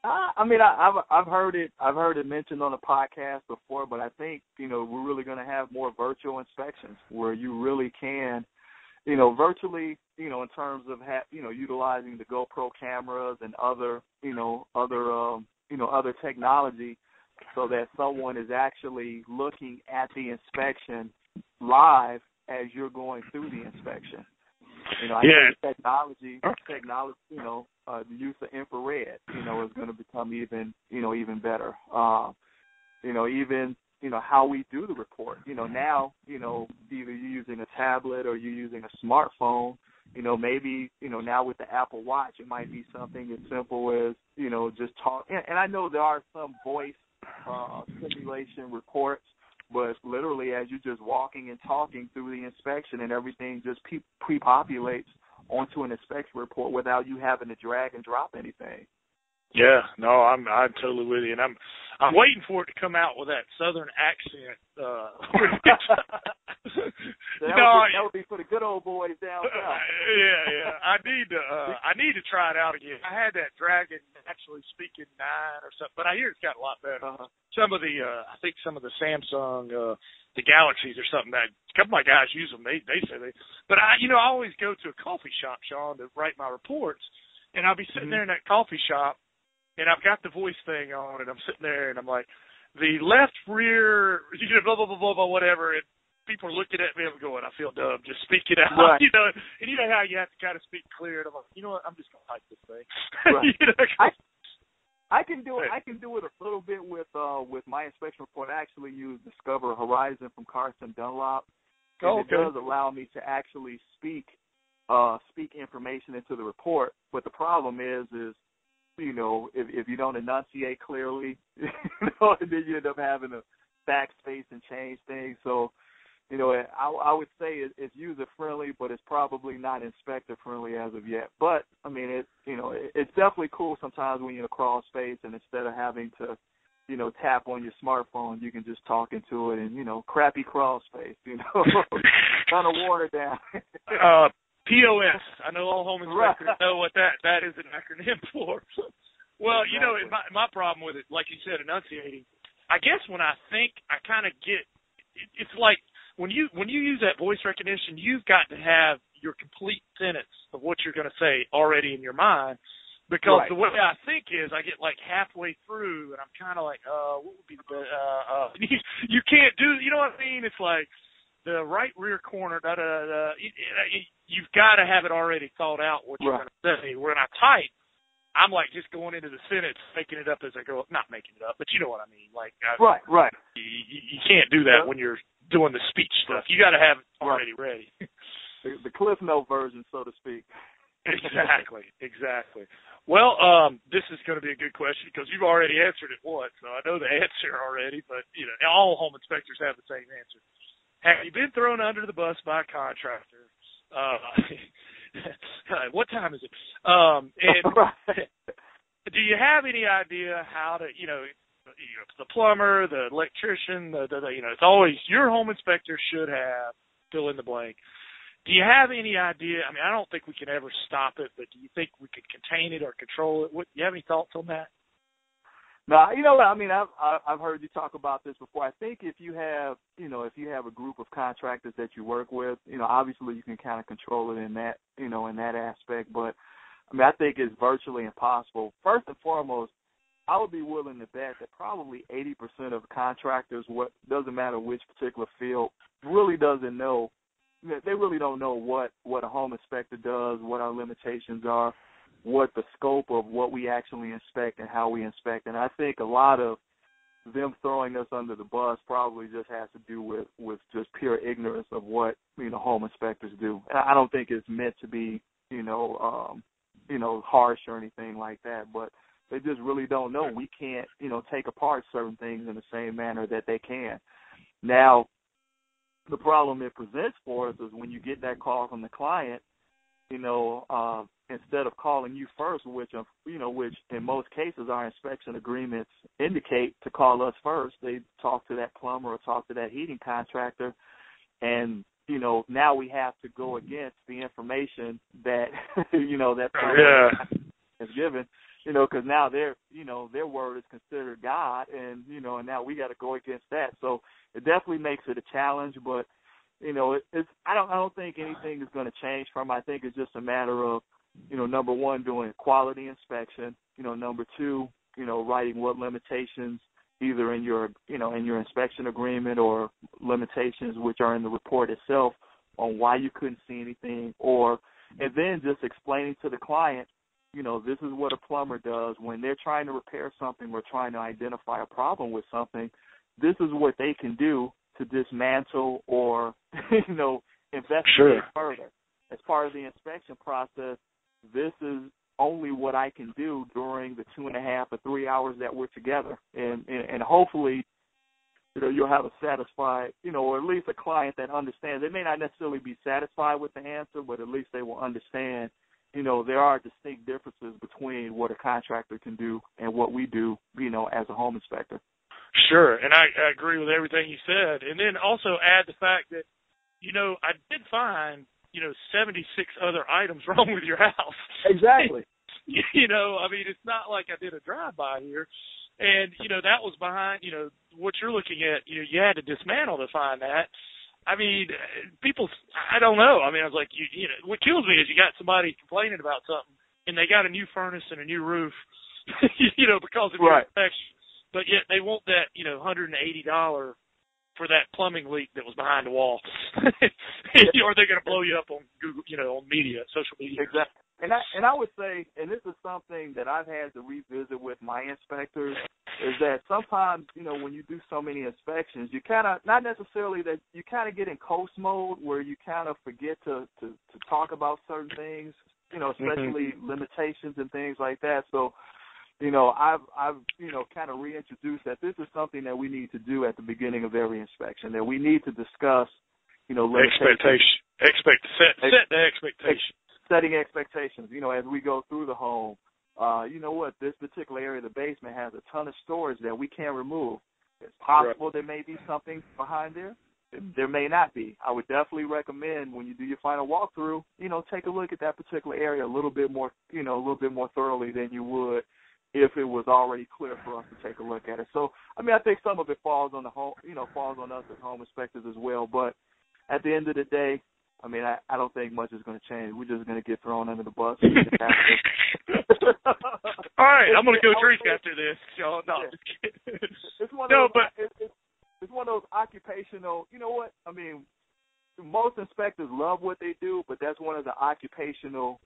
I mean, I've heard it mentioned on a podcast before, but I think, we're really going to have more virtual inspections where you really can, virtually, in terms of utilizing the GoPro cameras and other technology, so that someone is actually looking at the inspection live as you're going through the inspection. I think technology, the use of infrared, is going to become even better. Even how we do the report. Now, either you're using a tablet or you're using a smartphone. Maybe, now with the Apple Watch, it might be something as simple as, just talk. And I know there are some voice simulation reports, but literally as you're just walking and talking through the inspection and everything just pre-populates onto an inspection report without you having to drag and drop anything. Yeah, no, I'm totally with you, and I'm waiting for it to come out with that Southern accent. That would be for the good old boys down south. Yeah. I need to try it out again. I had that Dragon actually speaking 9 or something, but I hear it's got a lot better. Some of the I think some of the Samsung the Galaxies or something, that a couple of my guys use them. They say they, but I always go to a coffee shop, Sean, to write my reports, and I'll be sitting there in that coffee shop. And I've got the voice thing on, and I'm sitting there, and I'm like, the left rear, blah, blah, blah, blah, blah, whatever, and people are looking at me, I'm going, I feel dumb, just speak it out, right. And you know how you have to kind of speak clear, and I'm like, you know what, I'm just going to type this thing. Right. I can do it. I can do it a little bit with my inspection report. I actually use Discover Horizon from Carson Dunlop, and it does allow me to actually speak information into the report, but the problem is if you don't enunciate clearly, and then you end up having to backspace and change things. So, I would say it's user friendly, but it's probably not inspector friendly as of yet. But I mean, it's definitely cool sometimes when you're in a crawl space, and instead of having to, tap on your smartphone, you can just talk into it, and crappy crawl space, kind of water down. POS. I know all home inspectors know what that is an acronym for. Well, exactly. My problem with it, like you said, enunciating, I guess when I think, I kind of get, it's like when you use that voice recognition, you've got to have your complete sentence of what you're going to say already in your mind, because the way I think is I get like halfway through and I'm kind of like, what would be the best, you can't do, you know what I mean? It's like, the right rear corner, you've got to have it already thought out what you're going to say. When I type, I'm like just going into the sentence, making it up as I go. Not making it up, but you know what I mean. Like, right. You can't do that when you're doing the speech stuff. You got to have it already ready. The Cliff Note version, so to speak. Exactly. Well, this is going to be a good question because you've already answered it once, so I know the answer already. But all home inspectors have the same answer. Have you been thrown under the bus by a contractor? What time is it? And do you have any idea how to, the plumber, the electrician, it's always your home inspector should have fill in the blank. Do you have any idea? I mean, I don't think we can ever stop it, but do you think we could contain it or control it? Do you have any thoughts on that? No, I mean, I've heard you talk about this before. I think if you have a group of contractors that you work with, obviously you can kind of control it in that, in that aspect. But I mean, I think it's virtually impossible. First and foremost, I would be willing to bet that probably 80% of contractors, doesn't matter which particular field, really doesn't know. They really don't know what a home inspector does, what our limitations are, what the scope of what we actually inspect and how we inspect. And I think a lot of them throwing us under the bus probably just has to do with just pure ignorance of what, home inspectors do. And I don't think it's meant to be, harsh or anything like that, but they just really don't know. We can't, take apart certain things in the same manner that they can. Now, the problem it presents for us is when you get that call from the client, instead of calling you first, which in most cases our inspection agreements indicate to call us first, they talk to that plumber or talk to that heating contractor, and now we have to go against the information that that plumber has given, because now their word is considered God, and and now we got to go against that. So it definitely makes it a challenge, but I don't think anything is going to change from it. I think it's just a matter of, number one, doing quality inspection, number two, writing what limitations either in your inspection agreement or limitations which are in the report itself on why you couldn't see anything, and then just explaining to the client, this is what a plumber does when they're trying to repair something or trying to identify a problem with something. This is what they can do to dismantle or, investigate further. As part of the inspection process, this is only what I can do during the 2.5 or 3 hours that we're together. And hopefully, you'll have a satisfied, or at least a client that understands. They may not necessarily be satisfied with the answer, but at least they will understand, there are distinct differences between what a contractor can do and what we do, as a home inspector. Sure, and I agree with everything you said. And then also add the fact that, I did find, 76 other items wrong with your house. Exactly. It's not like I did a drive-by here. And, that was behind, what you're looking at, you had to dismantle to find that. People, I don't know. I was like, what kills me is you got somebody complaining about something, and they got a new furnace and a new roof, because of your inspection. But yet they want that, $180 for that plumbing leak that was behind the wall. Or they're going to blow you up on Google, on media, social media. Exactly. And I would say, and this is something that I've had to revisit with my inspectors, is that sometimes, when you do so many inspections, you kind of, not necessarily that you kind of get in coast mode where you kind of forget to talk about certain things, especially limitations and things like that. So, I've kind of reintroduced that this is something that we need to do at the beginning of every inspection, that we need to discuss, limitations. Set the expectation. Setting expectations, as we go through the home. This particular area of the basement has a ton of storage that we can't remove. It's possible there may be something behind there. There may not be. I would definitely recommend when you do your final walkthrough, take a look at that particular area a little bit more thoroughly than you would if it was already clear for us to take a look at it. So, I think some of it falls on the home, falls on us as home inspectors as well. But at the end of the day, I don't think much is going to change. We're just going to get thrown under the bus. All right, I'm going to go drink after this. No, just kidding. It's one of those, it's one of those occupational, most inspectors love what they do, but that's one of the occupational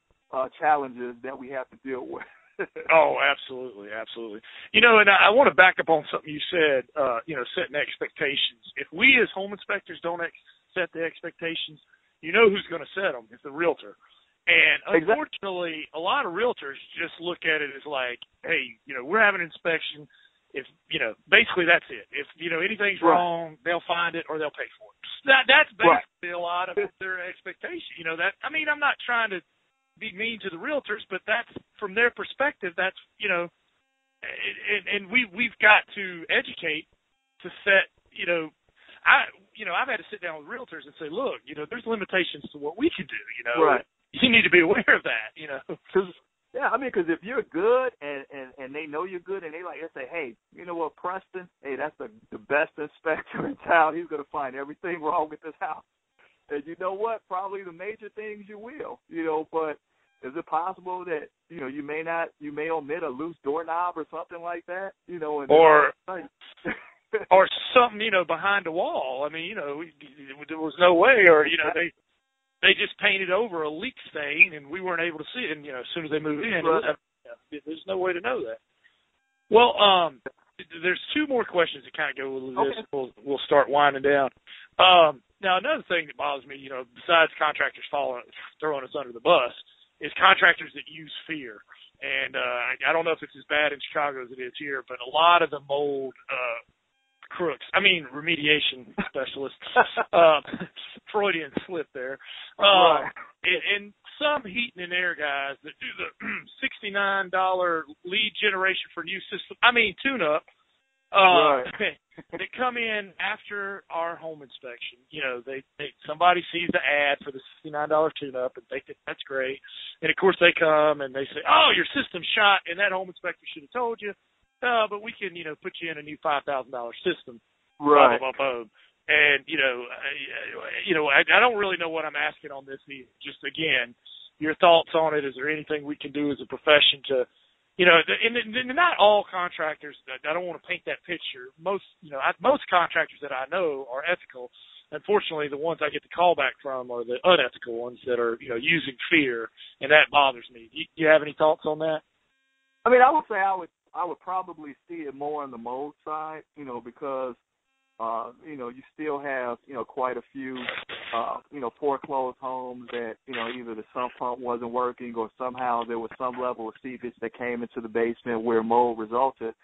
challenges that we have to deal with. Oh, absolutely. And I want to back up on something you said, setting expectations. If we as home inspectors don't set the expectations, who's going to set them? It's the realtor. And unfortunately, a lot of realtors just look at it as like, hey, we're having an inspection. If, basically that's it. If, anything's wrong, they'll find it or they'll pay for it. That's basically a lot of their expectation. I'm not trying to be mean to the realtors, but that's from their perspective. That's, and we've got to educate to set, I've had to sit down with realtors and say, look, there's limitations to what we can do, You need to be aware of that, Because if you're good and they know you're good and they say, hey, you know what, Preston, hey, that's the best inspector in town. He's going to find everything wrong with this house. And you know what? Probably the major things you will, but is it possible that, you may omit a loose doorknob or something like that, or something, behind the wall. There was no way, or, they just painted over a leak stain and we weren't able to see it. And, as soon as they moved in, there's no way to know that. Well, there's two more questions that kind of go with this. Okay. We'll start winding down. Now, another thing that bothers me, besides contractors throwing us under the bus, is contractors that use fear. And I don't know if it's as bad in Chicago as it is here, but a lot of the mold remediation specialist. Freudian slip there. Right. And some heating and air guys that do the $69 lead generation for new system, tune-up, right. that come in after our home inspection. You know, somebody sees the ad for the $69 tune-up and think that that's great. And, of course, they come and they say, oh, your system's shot, and that home inspector should have told you. But we can, put you in a new $5,000 system. Right. Blah, blah, blah, blah. And, I don't really know what I'm asking on this either. Just, again, your thoughts on it. Is there anything we can do as a profession to, and not all contractors, I don't want to paint that picture. Most contractors that I know are ethical. Unfortunately, the ones I get the call back from are the unethical ones that are, using fear, and that bothers me. Do you have any thoughts on that? I would say I would probably see it more on the mold side, because you still have, quite a few, foreclosed homes that, either the sump pump wasn't working or somehow there was some level of seepage that came into the basement where mold resulted.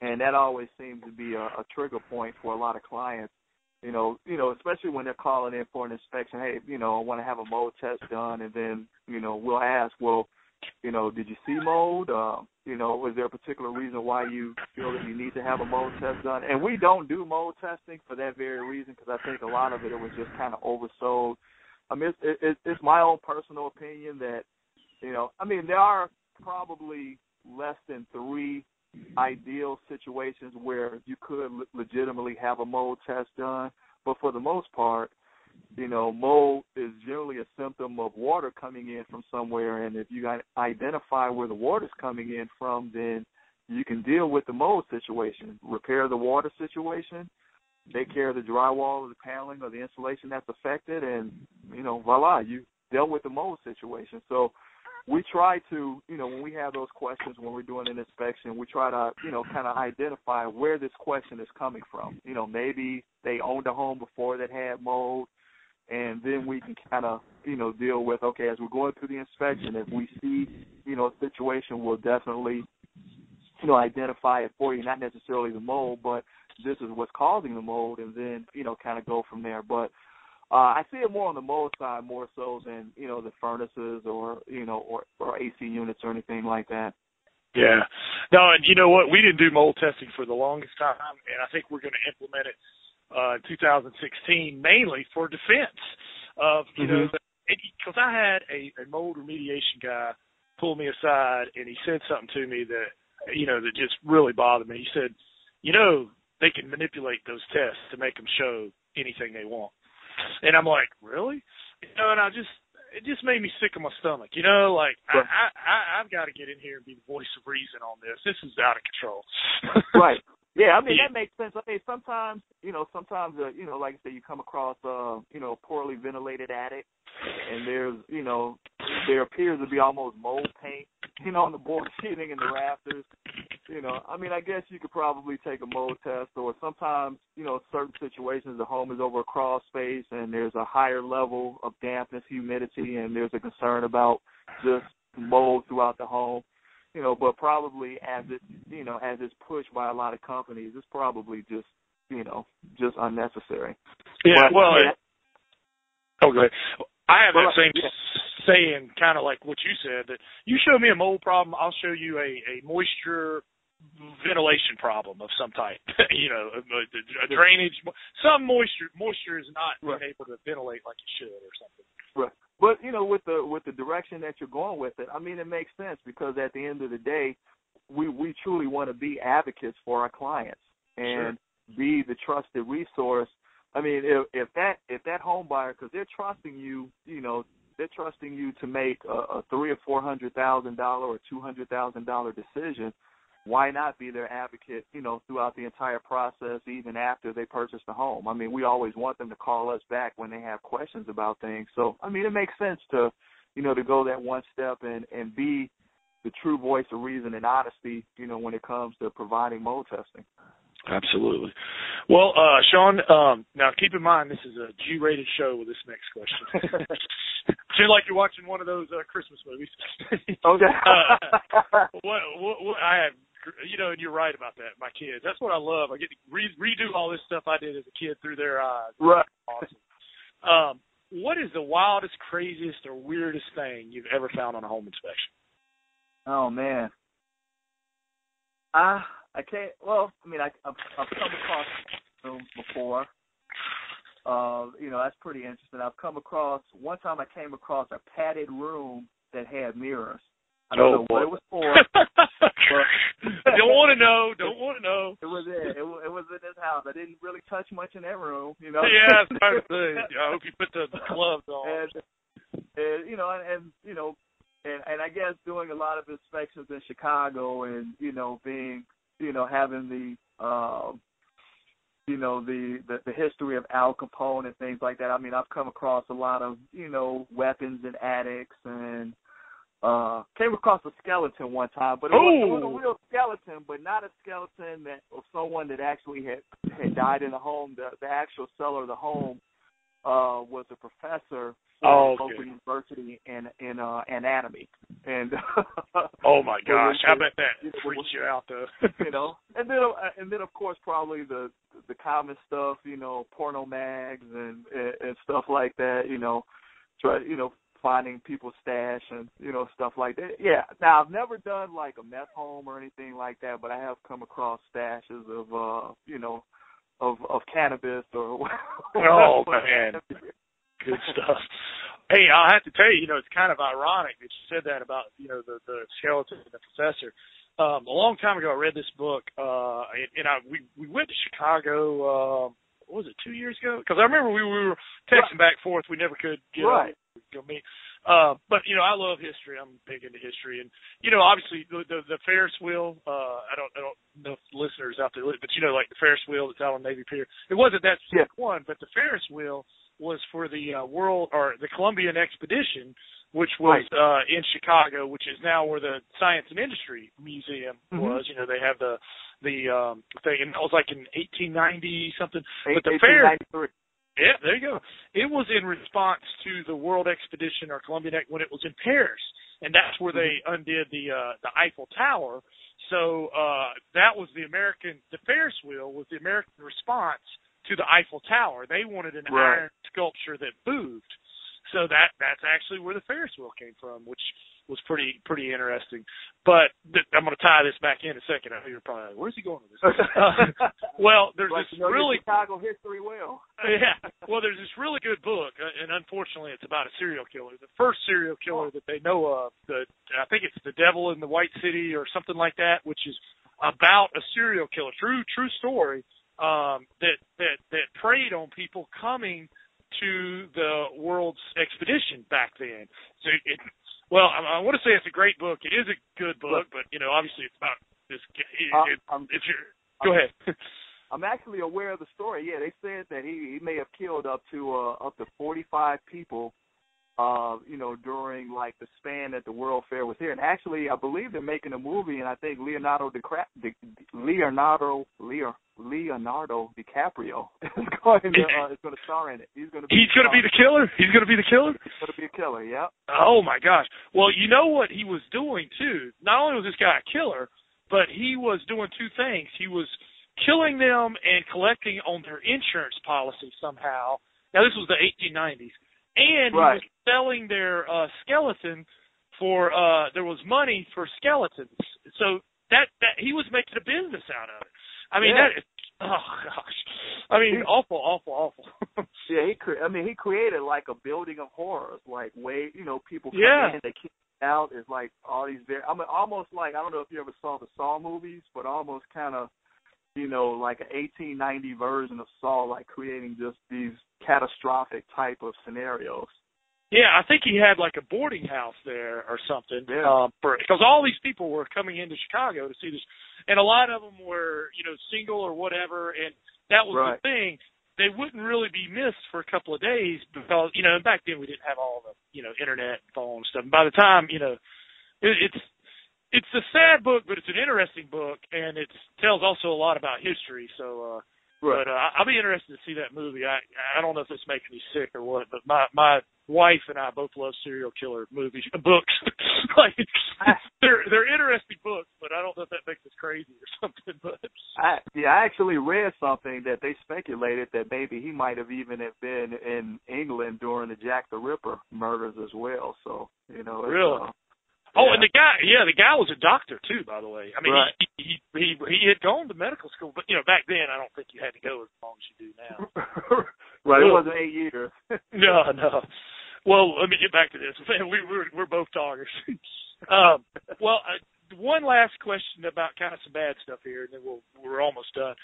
And that always seems to be a trigger point for a lot of clients, especially when they're calling in for an inspection. Hey, I want to have a mold test done. And then, we'll ask, well, did you see mold? Was there a particular reason why you feel that you need to have a mold test done? And we don't do mold testing for that very reason, because I think a lot of it was just kind of oversold. It's my own personal opinion that, there are probably less than 3 ideal situations where you could legitimately have a mold test done. But for the most part, mold is generally a symptom of water coming in from somewhere, and if you identify where the water's coming in from, then you can deal with the mold situation, repair the water situation, take care of the drywall or the paneling or the insulation that's affected, and, voila, you dealt with the mold situation. So we try to, when we have those questions when we're doing an inspection, we try to, kind of identify where this question is coming from. Maybe they owned a home before that had mold, and then we can kind of, deal with, okay, as we're going through the inspection, if we see, a situation, we'll definitely, identify it for you, not necessarily the mold, but this is what's causing the mold, and then, kind of go from there. But I see it more on the mold side more so than, the furnaces or AC units or anything like that. Yeah. No, and you know what? We didn't do mold testing for the longest time, and I think we're going to implement it in 2016, mainly for defense of, because I had a mold remediation guy pull me aside, and he said something to me that, that just really bothered me. He said, they can manipulate those tests to make them show anything they want. And I'm like, really? And it just made me sick to my stomach. I've got to get in here and be the voice of reason on this. This is out of control. Right. Yeah, that makes sense. Sometimes, like I say, you come across, poorly ventilated attic, and there's, there appears to be almost mold paint, on the board sheeting and the rafters. I guess you could probably take a mold test, or sometimes, certain situations, the home is over a crawl space and there's a higher level of dampness, humidity, and there's a concern about just mold throughout the home. But probably as it's pushed by a lot of companies, it's probably just unnecessary. Yeah, okay. I have that same saying, kind of like what you said, that you show me a mold problem, I'll show you a moisture ventilation problem of some type. A drainage, some moisture is not being able to ventilate like it should or something. Right. But, with the direction that you're going with it, it makes sense, because at the end of the day, we truly want to be advocates for our clients and be the trusted resource. If that home buyer, because they're trusting you, they're trusting you to make a $300,000 or $400,000 or $200,000 decision, why not be their advocate, throughout the entire process, even after they purchase the home? We always want them to call us back when they have questions about things. So, it makes sense to, to go that one step and be the true voice of reason and honesty, when it comes to providing mold testing. Absolutely. Well, Sean, now keep in mind this is a G-rated show with this next question. Seems like you're watching one of those Christmas movies. Okay. What I have and you're right about that. My kids, that's what I love. I get to redo all this stuff I did as a kid through their eyes. Right. Awesome. What is the wildest, craziest, or weirdest thing you've ever found on a home inspection? Oh man. I can't. Well, I mean, I've come across rooms before. That's pretty interesting. One time I came across a padded room that had mirrors. I don't know what it was for. Don't want to know. It was in this house. I didn't really touch much in that room, Yeah, that's the kind of thing. I hope you put the gloves on. And I guess doing a lot of inspections in Chicago and, having the history of Al Capone and things like that. I mean, I've come across a lot of, weapons in attics and came across a skeleton one time, but it was a real skeleton, but not a skeleton of someone that actually had died in the home. The actual seller of the home was a professor for local university in anatomy. And oh my gosh, I bet that freaks you out though. And then of course probably the common stuff, porno mags and stuff like that. Finding people's stash and stuff like that. Yeah. Now I've never done like a meth home or anything like that, but I have come across stashes of cannabis or. Oh man, good stuff. Hey, I have to tell you, it's kind of ironic that you said that about the skeleton and the professor. A long time ago, I read this book, and we went to Chicago. What was it, 2 years ago? Because I remember we were texting back and forth. We never could get right. Go meet. But I love history. I'm big into history, and obviously the Ferris wheel. I don't know if listeners out there, but like the Ferris wheel that's out on Navy Pier. It wasn't that specific one, but the Ferris wheel was for the the Columbian Expedition, which was in Chicago, which is now where the Science and Industry Museum was. They have the thing, and it was like in 1890 something. But the Ferris. Yeah, there you go. It was in response to the World Expedition or Columbian when it was in Paris, and that's where they undid the Eiffel Tower. So that was the Ferris wheel was the American response to the Eiffel Tower. They wanted an iron sculpture that moved. So that's actually where the Ferris wheel came from, which was pretty interesting. But I'm going to tie this back in a second. I know you're probably like, where's he going with this? Well, there's this really Chicago history wheel. Yeah. Well, there's this really good book, and unfortunately, it's about a serial killer. The first serial killer that they know of. I think it's The Devil in the White City or something like that, which is about a serial killer. True story. That preyed on people coming to the world's expedition back then. So I want to say it's a great book. It is a good book, but obviously it's about this. Go ahead. I'm actually aware of the story. Yeah, they said that he may have killed up to 45 people. During like the span that the World Fair was here, and actually, I believe they're making a movie, and I think Leonardo DiCaprio is going to star in it. He's going to be the killer. He's going to be the killer. He's going to be a killer. Yeah. Oh my gosh. Well, you know what he was doing too. Not only was this guy a killer, but he was doing two things. He was killing them and collecting on their insurance policy somehow. Now, this was the 1890s. And he was selling their skeleton for there was money for skeletons. So that he was making a business out of it. I mean, that is, oh gosh. I mean, awful. Yeah, he created like a building of horrors, like people come in, they kick out. It's like all these almost like, I don't know if you ever saw the Saw movies, but almost kind of like an 1890 version of Saw, like creating just these catastrophic type of scenarios. Yeah, I think he had like a boarding house there or something. Yeah. Because all these people were coming into Chicago to see this, and a lot of them were, single or whatever, and that was the thing. They wouldn't really be missed for a couple of days because, back then we didn't have all the, internet and phone and stuff. And by the time, it's a sad book, but it's an interesting book, and it tells also a lot about history. So, but I'll be interested to see that movie. I don't know if it's making me sick or what, but my wife and I both love serial killer movies, books. Like they're interesting books, but I don't know if that makes us crazy. crazy or something. But I actually read something that they speculated that maybe he might have even have been in England during the Jack the Ripper murders as well. So, really. Oh, and the guy was a doctor too, by the way. I mean, right. he had gone to medical school, but back then I don't think you had to go as long as you do now. Right, it wasn't 8 years. No. Well, let me get back to this. Man, we're both talkers. One last question about kind of some bad stuff here, and then we're almost done.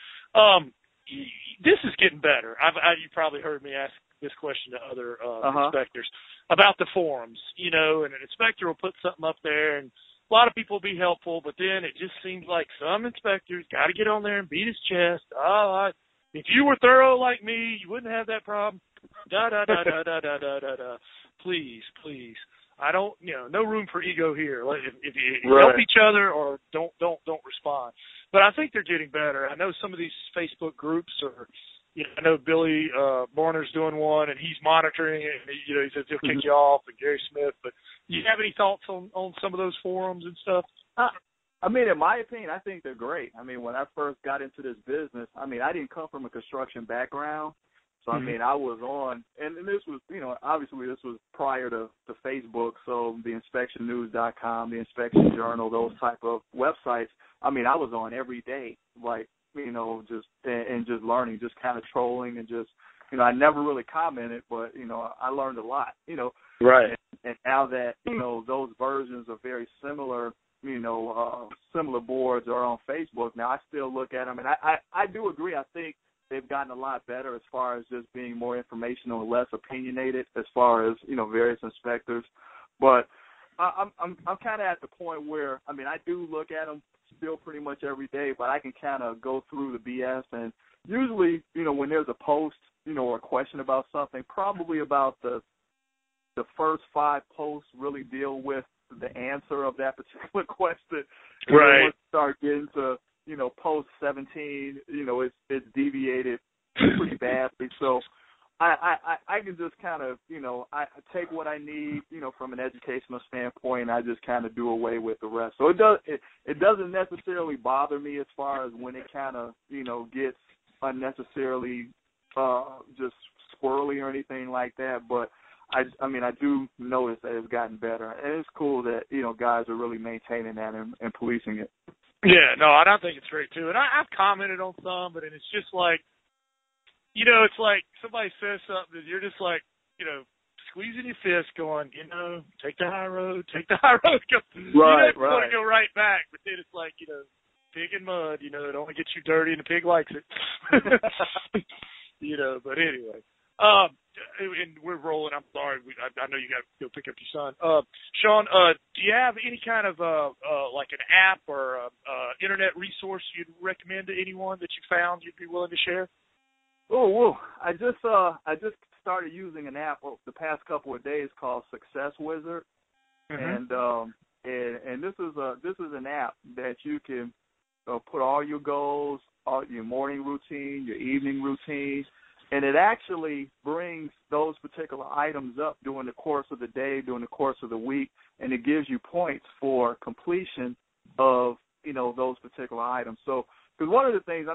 This is getting better. You probably heard me ask this question to other inspectors about the forums, and an inspector will put something up there, and a lot of people will be helpful, but then it just seems like some inspectors got to get on there and beat his chest. If you were thorough like me, you wouldn't have that problem. Please. I don't, no room for ego here. If you help each other or don't respond. But I think they're getting better. I know some of these Facebook groups are, I know Billy Barner's doing one, and he's monitoring it. And, he says he'll kick you off, and Gary Smith. But do you have any thoughts on some of those forums and stuff? I mean, in my opinion, I think they're great. I mean, when I first got into this business, I didn't come from a construction background. So, I was on, and this was, obviously this was prior to Facebook, so the inspectionnews.com, the Inspection Journal, those type of websites, I was on every day, just learning, just kind of trolling and just, I never really commented, but, I learned a lot, Right. And now that, those versions are very similar, similar boards are on Facebook, now I still look at them, and I do agree, I think they've gotten a lot better as far as just being more informational and less opinionated as far as, various inspectors. But I'm kind of at the point where, I do look at them still pretty much every day, but I can kind of go through the BS. And usually, when there's a post, or a question about something, probably about the first 5 posts really deal with the answer of that particular question. Right. Once you start getting to, post 17, it's deviated pretty badly. So I can just kind of, I take what I need, from an educational standpoint, and I just kind of do away with the rest. So it doesn't necessarily bother me as far as when it kind of, gets unnecessarily just squirrely or anything like that. But I do notice that it's gotten better, and it's cool that guys are really maintaining that and policing it. Yeah, no, I don't think it's great too. And I've commented on some, but it's just like, it's like somebody says something and you're just like, squeezing your fist going, take the high road. Right, you want to go right back, but then it's like, pig in mud, it only gets you dirty and the pig likes it. But anyway. And we're rolling. I'm sorry. I know you got to go pick up your son. Sean, do you have any kind of like an app or internet resource you'd recommend to anyone that you found you'd be willing to share? Oh, I just started using an app the past couple of days called Success Wizard, and this is an app that you can put all your goals, all your morning routine, your evening routine. And it actually brings those particular items up during the course of the day, during the course of the week, and it gives you points for completion of, those particular items. So, because one of the things, I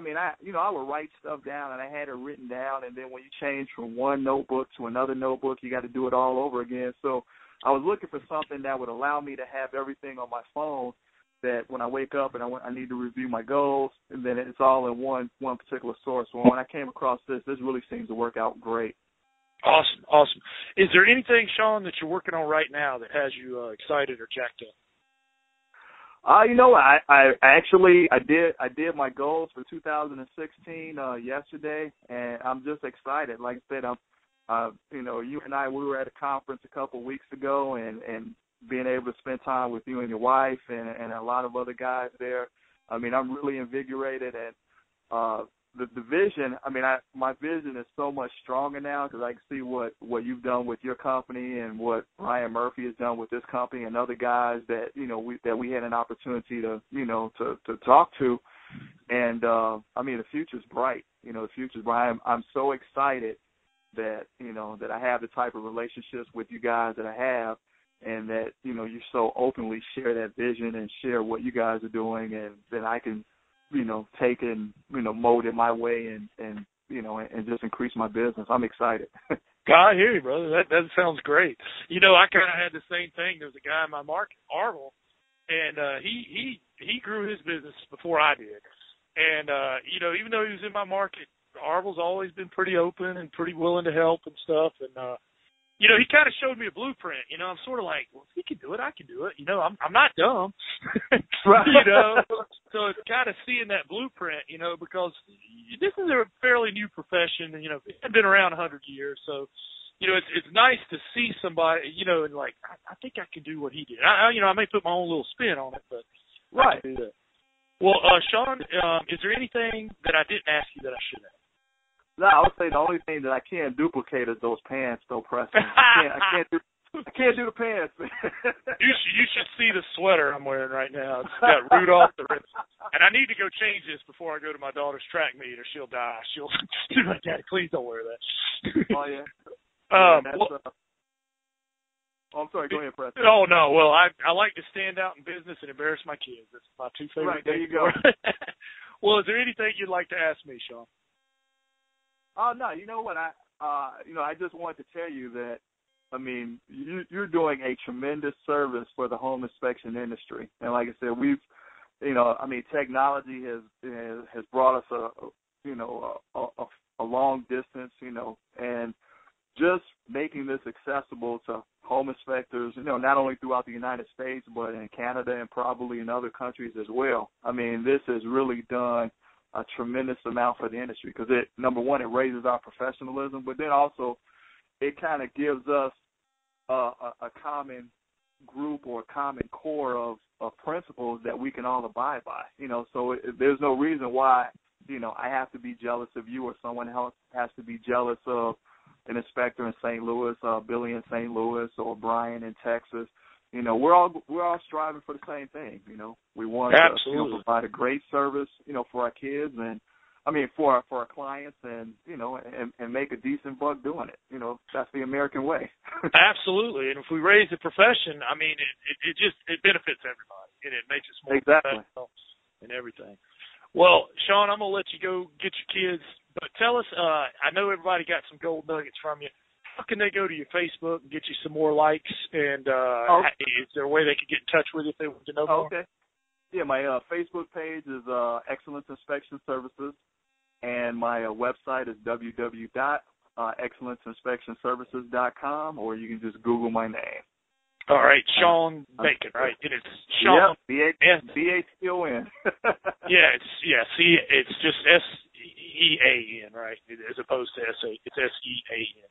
would write stuff down, and I had it written down, and then when you change from one notebook to another notebook, you got to do it all over again. So I was looking for something that would allow me to have everything on my phone, that when I wake up and I need to review my goals, and then it's all in one particular source. So when I came across this really seems to work out great. Awesome. Is there anything, Sean, that you're working on right now that has you excited or jacked up? I did my goals for 2016 yesterday, and I'm just excited. Like I said, you and I, we were at a conference a couple of weeks ago, and being able to spend time with you and your wife and a lot of other guys there. I'm really invigorated, and the vision, my vision is so much stronger now because I can see what you've done with your company and what Ryan Murphy has done with this company and other guys that, we had an opportunity to talk to. And, the future's bright. The future's bright. I'm so excited that, that I have the type of relationships with you guys that I have. and that, you so openly share that vision and share what you guys are doing, and then I can, take and, mold it my way and just increase my business. I'm excited. God, I hear you, brother. That sounds great. I kind of had the same thing. There was a guy in my market, Arnold, and he grew his business before I did. And, even though he was in my market, Arnold's always been pretty open and pretty willing to help and stuff. And, he kind of showed me a blueprint. I'm sort of like, well, if he can do it, I can do it. I'm not dumb. Right. So it's kind of seeing that blueprint, because this is a fairly new profession. And, it hasn't been around 100 years. So, it's nice to see somebody, and like, I think I can do what he did. I may put my own little spin on it, but right. I can do that. Well, Sean, is there anything that I didn't ask you that I should have? No, I would say the only thing that I can't duplicate is those pants, though, Preston. I can't do the pants. You should see the sweater I'm wearing right now. It's got Rudolph the Red. And I need to go change this before I go to my daughter's track meet, or she'll die. She'll be like, Daddy, please don't wear that. Oh yeah. I'm sorry. Go ahead, Preston. Oh no. Well, I like to stand out in business and embarrass my kids. That's my two favorite things. There you go. Well, is there anything you'd like to ask me, Sean? Oh no, you know what? I just wanted to tell you that, you're doing a tremendous service for the home inspection industry, and like I said, we've, technology has brought us a long distance, and just making this accessible to home inspectors, not only throughout the United States, but in Canada and probably in other countries as well. This has really done a tremendous amount for the industry, because number one, it raises our professionalism, but then also it kind of gives us a common group or a common core of principles that we can all abide by. So there's no reason why, I have to be jealous of you, or someone else has to be jealous of an inspector in St. Louis, Billy in St. Louis, or Brian in Texas. We're all striving for the same thing. We want to provide a great service, for our kids, and for our clients, and and make a decent buck doing it. That's the American way. Absolutely, and if we raise the profession, it benefits everybody, and it makes us more professional and everything. Well, Sean, I'm gonna let you go get your kids, but tell us. I know everybody got some gold nuggets from you. How can they go to your Facebook and get you some more likes? And is there a way they could get in touch with you if they want to know more? Okay. Yeah, my Facebook page is Excellence Inspection Services, and my website is www.excellenceinspectionservices.com, or you can just Google my name. All right, Sean Bacon, right? And it's Sean. Yep, B-A-C-O-N. It's just S-E-A-N, right? As opposed to S-A. It's S-E-A-N.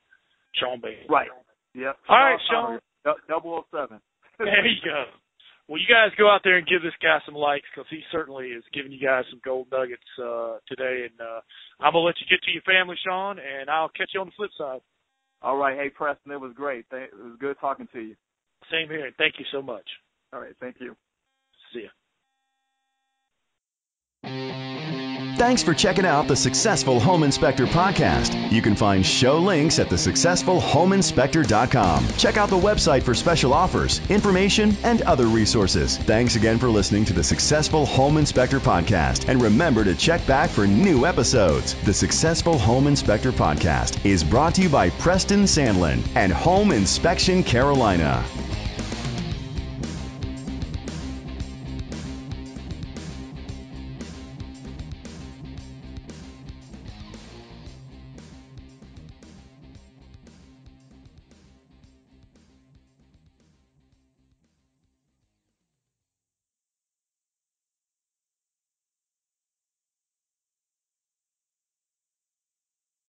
Sean Bacon. Right. Yep. All right, Sean. 007. There you go. Well, you guys go out there and give this guy some likes, because he certainly is giving you guys some gold nuggets today. And I'm going to let you get to your family, Sean, and I'll catch you on the flip side. All right. Hey, Preston, it was great. It was good talking to you. Same here. Thank you so much. All right. Thank you. See ya. Thanks for checking out the Successful Home Inspector podcast. You can find show links at thesuccessfulhomeinspector.com. Check out the website for special offers, information, and other resources. Thanks again for listening to the Successful Home Inspector podcast. And remember to check back for new episodes. The Successful Home Inspector podcast is brought to you by Preston Sandlin and Home Inspection Carolina.